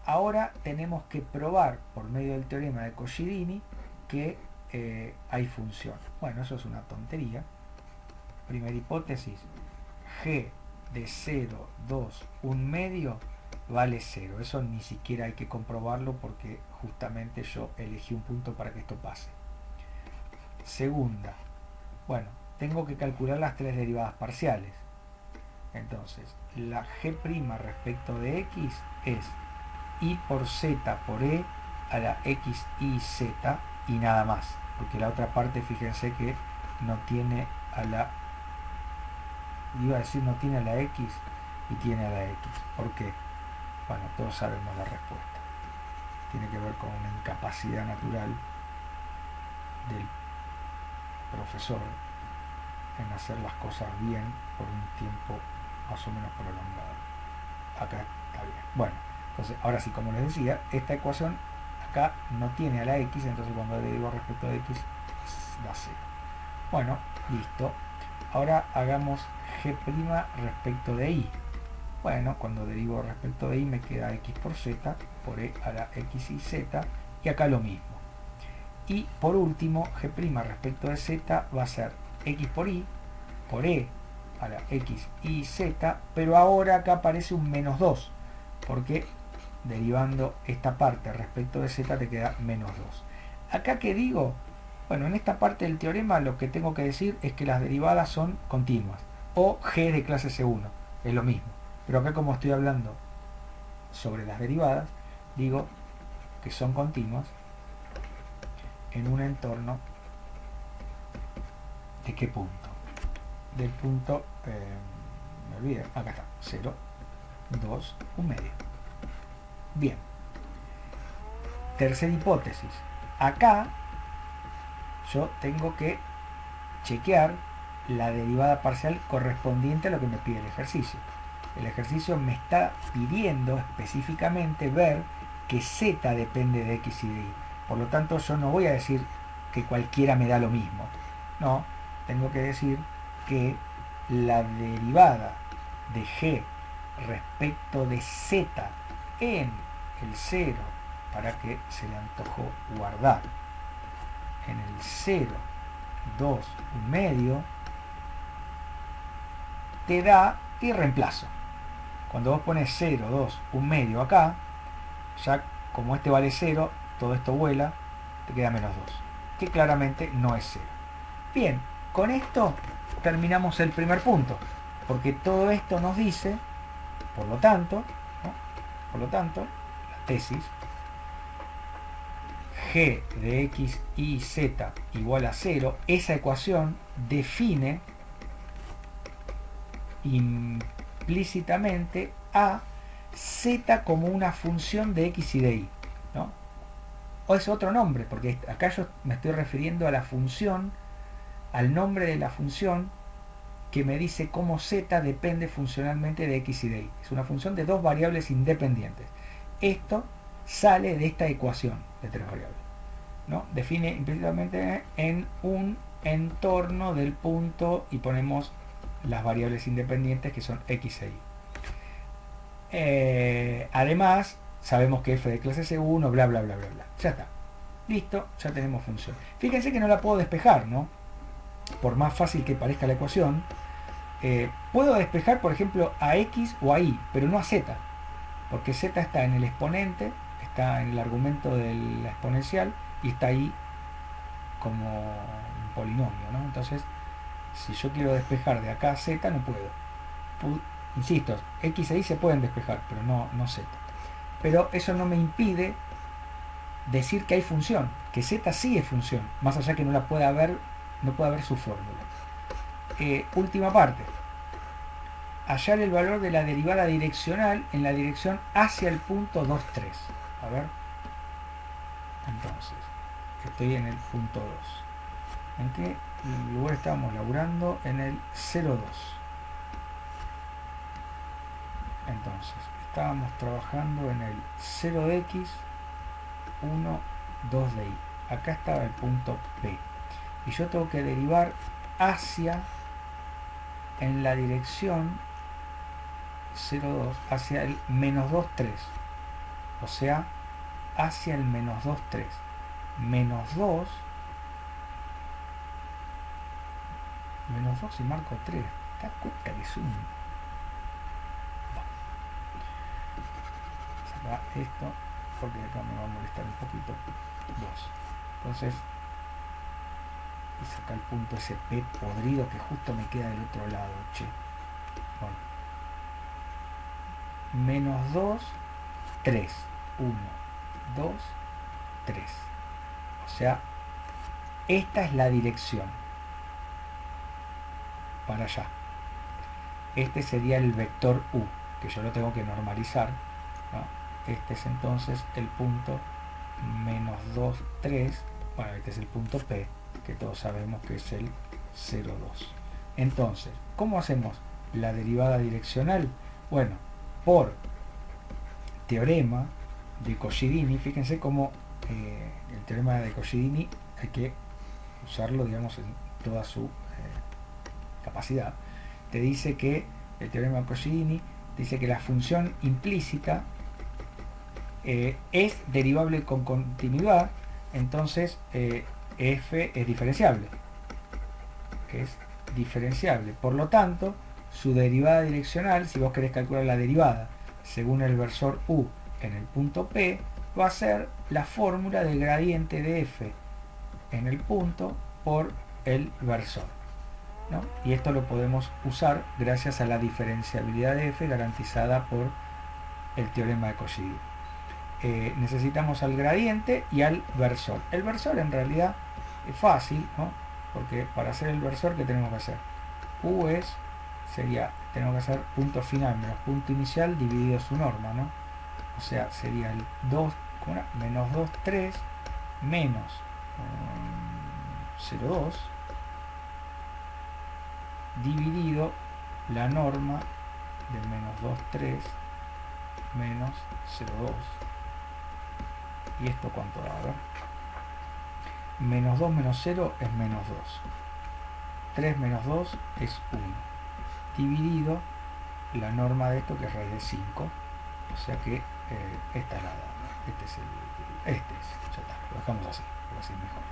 ahora tenemos que probar por medio del teorema de Coscirini que hay función. Bueno, eso es una tontería. Primera hipótesis, g de 0, 2, 1 medio vale 0. Eso ni siquiera hay que comprobarlo porque justamente yo elegí un punto para que esto pase. Segunda, bueno, tengo que calcular las tres derivadas parciales. Entonces, la g' respecto de x es y por z por e a la x y z y nada más, porque la otra parte, fíjense que no tiene a la, iba a decir no tiene a la x y tiene a la x. ¿Por qué? Bueno, todos sabemos la respuesta. Tiene que ver con una incapacidad natural del profesor en hacer las cosas bien por un tiempo más o menos prolongado. Acá está bien. Bueno, entonces ahora sí, como les decía, esta ecuación acá no tiene a la x, entonces cuando derivo respecto de x da 0. Bueno, listo. Ahora hagamos g' respecto de y. Bueno, cuando derivo respecto de y me queda x por z por e a la x y z, y acá lo mismo. Y por último, g' respecto de z va a ser x por y por e a la x y z, pero ahora acá aparece un menos 2, porque derivando esta parte respecto de z te queda menos 2. Acá, ¿qué digo? Bueno, en esta parte del teorema lo que tengo que decir es que las derivadas son continuas, o g de clase C1, es lo mismo. Pero acá, como estoy hablando sobre las derivadas, digo que son continuas en un entorno ¿de qué punto? Del punto, me olvidé, acá está, 0, 2, 1 medio. Bien. Tercera hipótesis. Acá yo tengo que chequear la derivada parcial correspondiente a lo que me pide el ejercicio. El ejercicio me está pidiendo específicamente ver que z depende de x y de y. Por lo tanto, yo no voy a decir que cualquiera me da lo mismo. No, tengo que decir que la derivada de g respecto de z en el 0, para que se le antojó guardar, en el 0, 2, 1 medio, te da y reemplazo. Cuando vos pones 0, 2, 1 medio acá, ya como este vale 0, todo esto vuela, te queda menos 2, que claramente no es 0. Bien, con esto terminamos el primer punto, porque todo esto nos dice, por lo tanto, la tesis, g de x y z igual a 0, esa ecuación define implícitamente a z como una función de x y de y. o es otro nombre, porque acá yo me estoy refiriendo a la función, al nombre de la función que me dice cómo z depende funcionalmente de x y de y. Es una función de dos variables independientes. Esto sale de esta ecuación de tres variables, ¿no? Define implícitamente en un entorno del punto y ponemos las variables independientes que son x e y. Además, sabemos que f de clase C1, bla, bla, bla, bla, bla. Ya está. Listo, ya tenemos función. Fíjense que no la puedo despejar, ¿no? Por más fácil que parezca la ecuación, puedo despejar, por ejemplo, a x o a y, pero no a z, porque z está en el exponente, está en el argumento de la exponencial y está ahí como un polinomio, ¿no? Entonces, si yo quiero despejar de acá a z, no puedo. Insisto, x e y se pueden despejar, pero no z. Pero eso no me impide decir que hay función, que z sí es función, más allá que no la pueda ver, no pueda ver su fórmula. Última parte. Hallar el valor de la derivada direccional en la dirección hacia el punto 2, 3. A ver. Entonces, estoy en el punto 2. ¿En qué lugar estábamos laburando? En el 0,2. Entonces, estábamos trabajando en el 0 de x, 1, 2 de y. Acá estaba el punto P. Y yo tengo que derivar hacia, en la dirección 0,2, hacia el menos 2, 3. O sea, hacia el menos 2, 3. Menos 2 y marco 3. ¿Te das cuenta que es un... Saca esto, porque acá me va a molestar un poquito. 2. Entonces, y saca el punto ese P podrido que justo me queda del otro lado, che. Bueno. Menos 2, 3. 1, 2, 3. O sea, esta es la dirección para allá. Este sería el vector u, que yo lo tengo que normalizar, ¿no? Este es entonces el punto menos 2, 3. Bueno, este es el punto P, que todos sabemos que es el 0,2. Entonces, ¿cómo hacemos la derivada direccional? Bueno, por teorema de Coscidini. Fíjense cómo el teorema de Coscidini hay que usarlo, digamos, en toda su capacidad. Te dice que el teorema de Coscidini dice que la función implícita es derivable con continuidad, entonces f es diferenciable. Por lo tanto, su derivada direccional, si vos querés calcular la derivada según el versor u en el punto P, va a ser la fórmula del gradiente de f en el punto por el versor, ¿no? Y esto lo podemos usar gracias a la diferenciabilidad de f garantizada por el teorema de Coscidini. Necesitamos al gradiente y al versor. El versor en realidad es fácil, ¿no? Porque para hacer el versor, ¿qué tenemos que hacer? U tenemos que hacer punto final menos punto inicial dividido su norma, ¿no? O sea, sería el 2, menos 2, 3 menos 0,2 dividido la norma de menos 2, 3 menos 0,2. ¿Y esto cuánto da? A ver. Menos 2 menos 0 es menos 2. 3 menos 2 es 1. Dividido la norma de esto, que es raíz de 5. O sea que esta es la... ya está, lo dejamos así, porque así es mejor.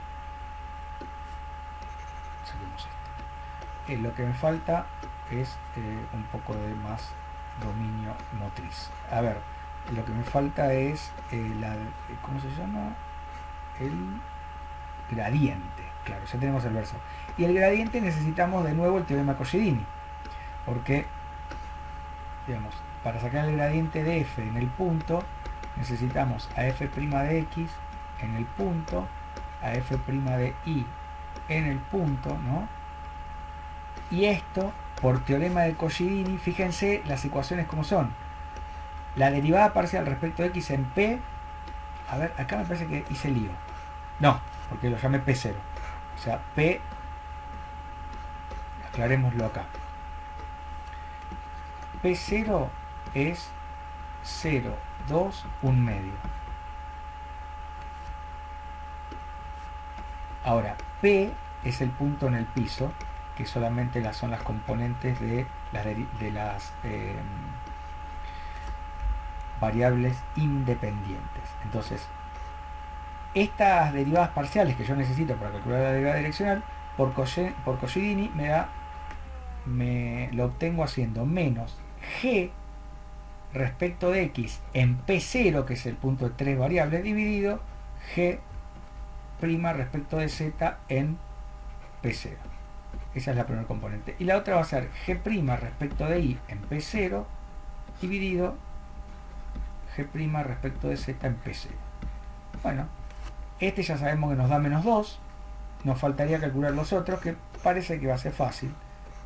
Saquemos esto. Lo que me falta es un poco de más dominio motriz. A ver, lo que me falta es ¿cómo se llama? El gradiente. Claro, ya tenemos el verso. Y el gradiente necesitamos de nuevo el teorema Coscidini, porque, digamos, para sacar el gradiente de f en el punto, necesitamos a f' de x en el punto, a f' de y en el punto, ¿no? Y esto, por teorema de Coscidini, fíjense las ecuaciones como son. La derivada parcial respecto de x en p A ver, acá me parece que hice lío. No, porque lo llamé P0. O sea, P, aclarémoslo acá. P0 es 0, 2, 1 medio. Ahora, P es el punto en el piso, que solamente son las componentes de las variables independientes. Entonces, estas derivadas parciales que yo necesito para calcular la derivada direccional, por Cosidini me lo obtengo haciendo menos g respecto de x en P0, que es el punto de 3 variables, dividido g' respecto de z en P0. Esa es la primera componente. Y la otra va a ser g' respecto de y en P0 dividido g' respecto de z en P0. Bueno, este ya sabemos que nos da menos 2. Nos faltaría calcular los otros, que parece que va a ser fácil.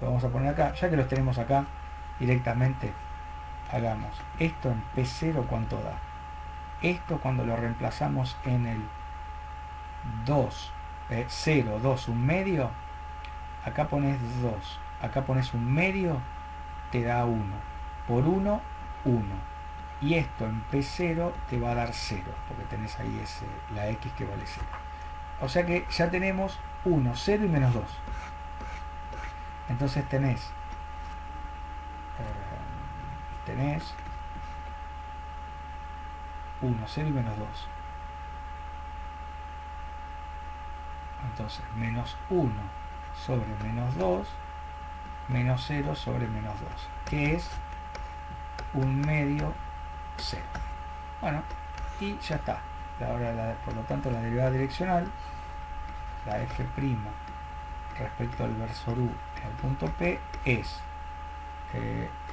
Lo vamos a poner acá. Ya que los tenemos acá, directamente hagamos esto en P0. ¿Cuánto da? Esto cuando lo reemplazamos en el 2, 0, 2, 1 medio, acá pones 2, acá pones 1 medio, te da 1. Por 1, 1. Y esto en P0 te va a dar 0, porque tenés ahí la X que vale 0. O sea que ya tenemos 1, 0 y menos 2. Entonces tenés 1, 0 y menos 2. Entonces menos 1 sobre menos 2, menos 0 sobre menos 2, que es 1 medio 0. Bueno, y ya está. Ahora, por lo tanto, la derivada direccional, la f' respecto al versor u en el punto P, es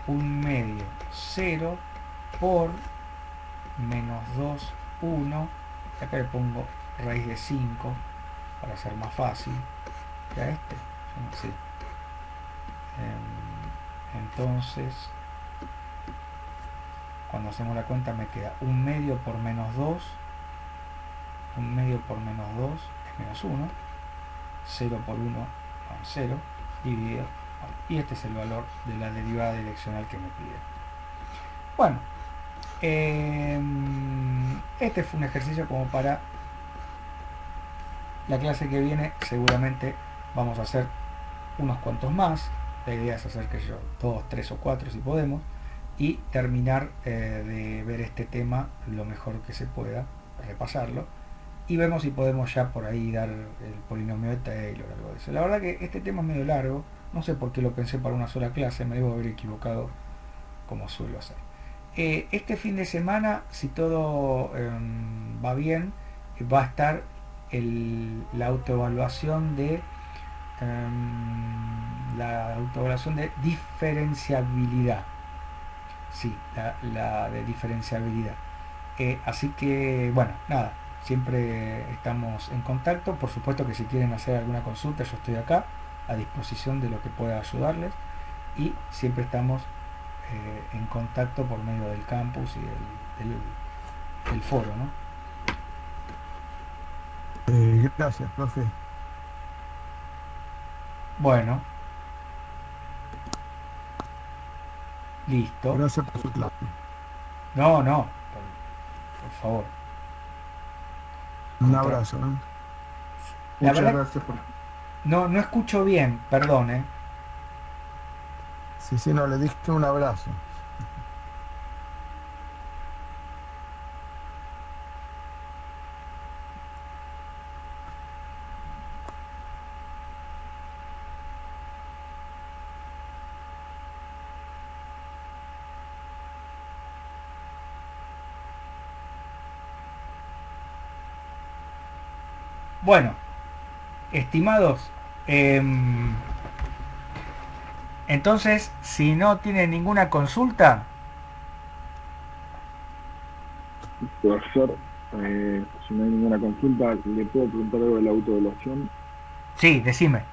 1 medio 0 por menos 2, 1. Acá le pongo raíz de 5 para hacer más fácil. Ya este, sí. Entonces, cuando hacemos la cuenta me queda 1 medio por menos 2. 1 medio por menos 2 es menos 1. 0 por 1, 0, dividido. Y este es el valor de la derivada direccional que me pide. Bueno, este fue un ejercicio como para la clase que viene. Seguramente vamos a hacer unos cuantos más. La idea es hacer, que yo, 2, 3 o 4 si podemos, y terminar de ver este tema lo mejor que se pueda, repasarlo, y vemos si podemos ya por ahí dar el polinomio de Taylor o algo de eso. La verdad que este tema es medio largo, no sé por qué lo pensé para una sola clase, me debo haber equivocado como suelo hacer. Este fin de semana, si todo va bien, va a estar la autoevaluación de diferenciabilidad. Sí, la de diferenciabilidad. Así que, bueno, nada, siempre estamos en contacto. Por supuesto que si quieren hacer alguna consulta, yo estoy acá a disposición de lo que pueda ayudarles, y siempre estamos en contacto por medio del campus y del foro, ¿no? Gracias, profe. Bueno, listo. Gracias por su clase. No, por favor. Un abrazo, ¿eh? La Muchas verdad, gracias por... no escucho bien, perdón, Sí, no, le dije un abrazo. Bueno, estimados, entonces, si no tienen ninguna consulta, Profesor, si no hay ninguna consulta, ¿le puedo preguntar algo de la autoevaluación? sí, decime.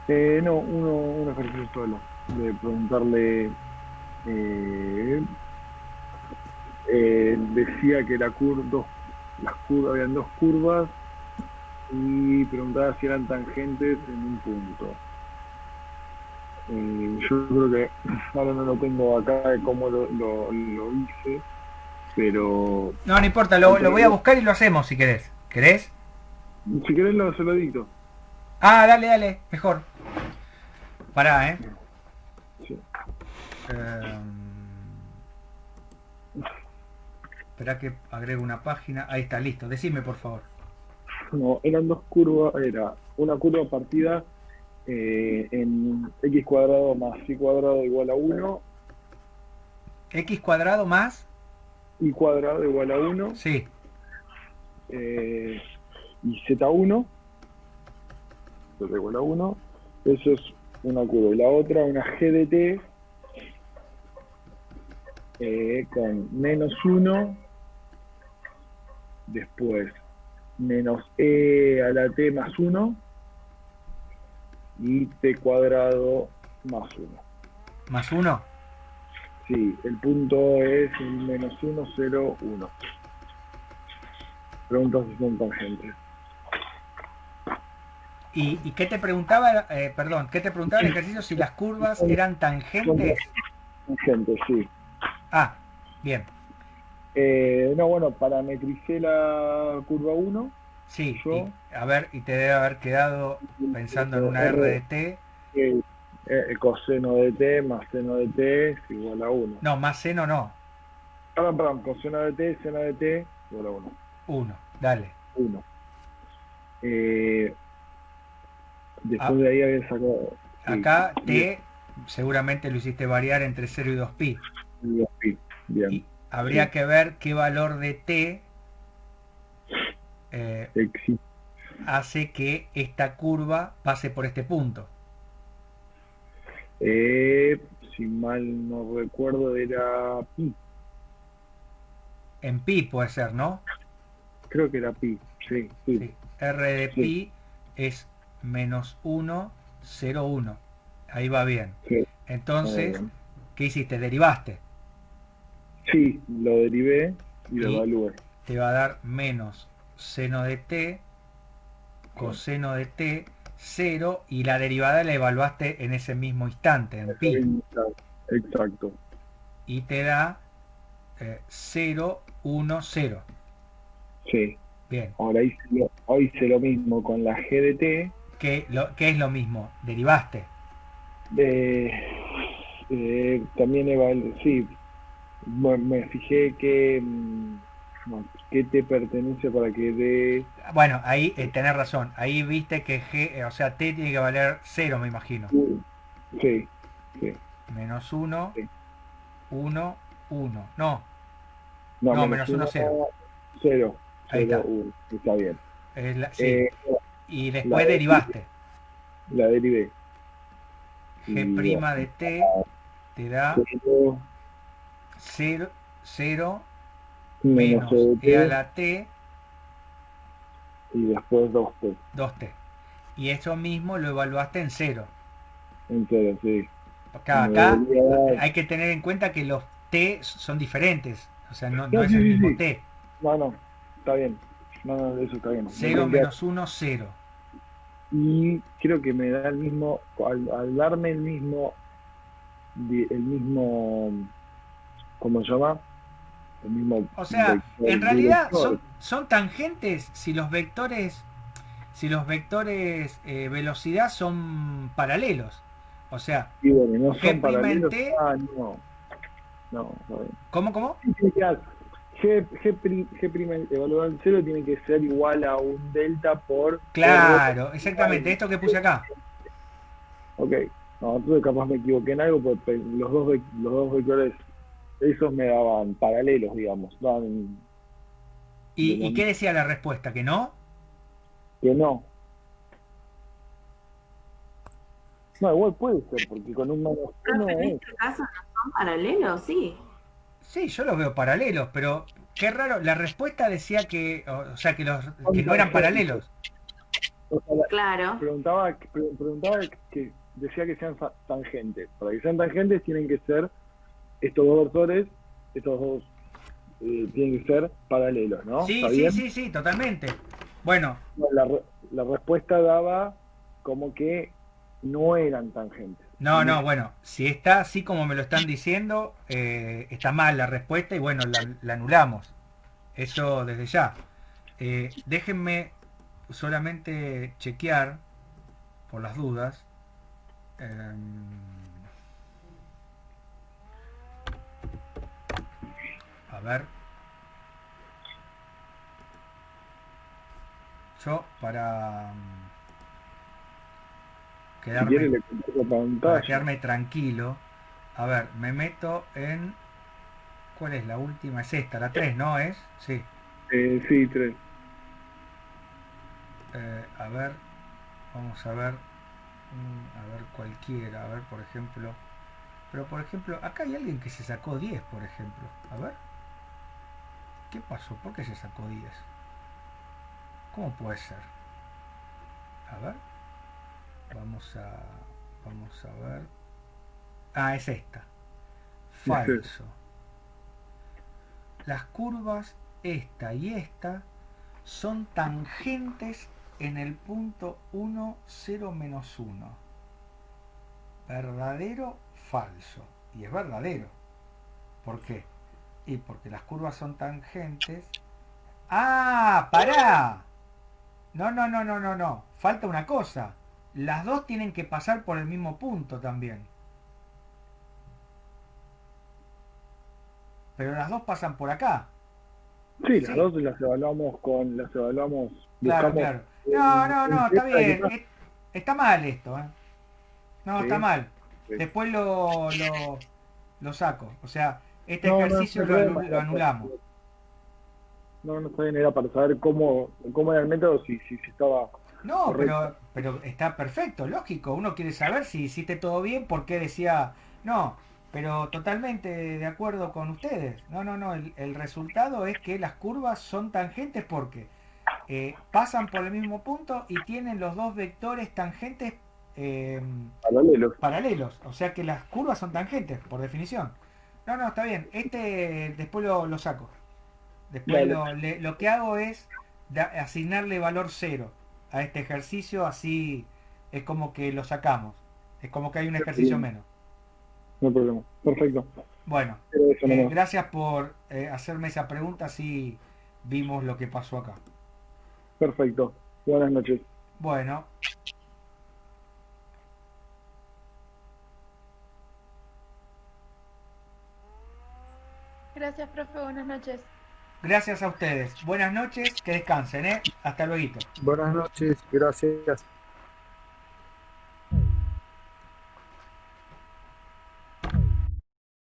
No, un ejercicio solo, de preguntarle, decía que la curva las curvas, habían dos curvas y preguntaba si eran tangentes en un punto. Yo creo que ahora no lo tengo acá de cómo lo hice, pero No, no importa, lo voy a buscar y lo hacemos si querés. ¿Querés? si querés se lo dicto. Ah, dale, dale, mejor. Pará, Sí. Espera que agrego una página. Ahí está, listo. Decime, por favor. No, eran dos curvas, era una curva partida en x cuadrado más y cuadrado igual a 1, X cuadrado más. y cuadrado igual a 1, Sí. y z1, z igual a 1, eso es una curva. Y la otra, una g de t, con menos 1, después menos e a la t más 1, y t cuadrado más 1. Más 1. Sí, el punto es menos 1, 0, 1. Preguntas si son tangentes. ¿Y qué te preguntaba? Perdón, ¿qué te preguntaba el ejercicio? Si las curvas eran tangentes. Tangentes, sí. Ah, bien. No, bueno, parametricé la curva 1. Sí, Yo, a ver, y te debe haber quedado pensando en una R de T. el coseno de t más seno de t es igual a 1. No, más seno no. Perdón, coseno de t, seno de t igual a 1. 1, dale. 1. Ah, Después de ahí había sacado. Sí, acá T seguramente lo hiciste variar entre 0 y 2pi. bien. Y habría Sí. que ver qué valor de T hace que esta curva pase por este punto. Si mal no recuerdo, era pi. En pi puede ser, ¿no? Creo que era pi. Sí. Sí. R de Sí, pi es menos 1, 0, 1. Ahí va bien. sí. Entonces, Bien. ¿qué hiciste? Derivaste. Sí, lo derivé y lo Y evalué. te va a dar menos seno de t, Sí. coseno de t, 0, y la derivada la evaluaste en ese mismo instante, en pi. Exacto. Y te da 0, 1, 0. Sí. Bien. Ahora hice lo mismo con la G de T. ¿Qué es lo mismo? Derivaste. Eh, También sí, bueno, me fijé que qué te pertenece para que dé. Bueno, ahí tenés razón. Ahí viste que G, o sea, t tiene que valer 0, me imagino. Sí, sí, Menos 1, sí. 1, 1. No, No, no, menos menos 1, 1, 0. 0, Ahí 0, está. 1. Está bien. Sí. Eh, Y la, después derivaste. la derivé. G' Y bueno, de t te da 0, 0, 0 menos E menos de e a T, la t, y después 2T. 2t. Y eso mismo lo evaluaste en 0. Entero, sí. Me Acá debería dar. hay que tener en cuenta que los t son diferentes. O sea, no No, es sí, el sí, mismo sí. t. No, está bien. No, eso está bien. Me 0 tienen que. menos 1, 0. Y creo que me da el mismo, al darme el mismo, ¿cómo se llama? El mismo O sea, vector, en realidad director. son tangentes si los vectores velocidad son paralelos. O sea, Y bueno, no son G' en paralelos. t, No, está bien. ¿cómo? G' evaluado en cero tiene que ser igual a un delta por R. Claro, exactamente, esto que puse acá. Ok, no, entonces capaz me equivoqué en algo, porque los dos vectores, esos me daban paralelos, digamos, daban de ¿Y qué decía la respuesta? ¿Que no? que no. No, igual puede ser, porque con un menos Profe, uno en es. este caso no son paralelos, sí. Sí, yo los veo paralelos, pero qué raro, la respuesta decía que, o sea, que Son no eran tangentes. paralelos. O sea, Claro. preguntaba que decía que sean tangentes. Para que sean tangentes tienen que ser estos dos vectores, estos dos tienen que ser paralelos, ¿no? Sí, ¿Está sí, bien? sí, sí, totalmente. Bueno, No, la respuesta daba como que no eran tangentes. no, no, bueno, si está así como me lo están diciendo, está mal la respuesta y bueno, la anulamos. Eso desde ya. Déjenme solamente chequear, por las dudas. A ver, yo Si quiere quedarme, le comparto para pantalla. quedarme tranquilo, a ver, me meto en... ¿Cuál es la última? Es esta, la 3, ¿no es? Sí. Sí, 3. A ver, vamos a ver cualquiera, a ver por ejemplo, pero por ejemplo, acá hay alguien que se sacó 10, por ejemplo, a ver, ¿qué pasó? ¿Por qué se sacó 10? ¿Cómo puede ser? A ver, vamos a, vamos a ver, ah, es esta, falso, las curvas esta y esta son tangentes en el punto 1, 0, menos 1, verdadero, falso, y es verdadero. ¿Por qué? Y porque las curvas son tangentes. ¡Ah! ¡Pará! No, no, no, no, no, no. Falta una cosa. Las dos tienen que pasar por el mismo punto también. Pero las dos pasan por acá. Sí, las Sí, dos las evaluamos, claro, buscamos claro. No, no, un no, está test para que bien. pase. Está mal esto, ¿eh? No, está Sí, mal. sí. Después lo saco. O sea, este No, no, no ejercicio hay problema. lo anulamos. No, no está bien, era para saber cómo era el método, si estaba No, correcto. pero está perfecto, lógico. Uno quiere saber si hiciste todo bien, por qué decía no. Pero totalmente de acuerdo con ustedes. No, no, no. El resultado es que las curvas son tangentes porque pasan por el mismo punto y tienen los dos vectores tangentes eh, Paralelos. paralelos. O sea que las curvas son tangentes, por definición. No, no, está bien. Este después lo saco. Después Dale, lo que hago es asignarle valor cero a este ejercicio, así es como que lo sacamos. Es como que hay un ejercicio menos. no hay problema. Perfecto. Bueno, Era eso nomás. gracias por hacerme esa pregunta, así vimos lo que pasó acá. Perfecto. Buenas noches. Bueno, Gracias, profe. Buenas noches. gracias a ustedes. Buenas noches, que descansen, ¿eh? Hasta luego. Buenas noches, gracias.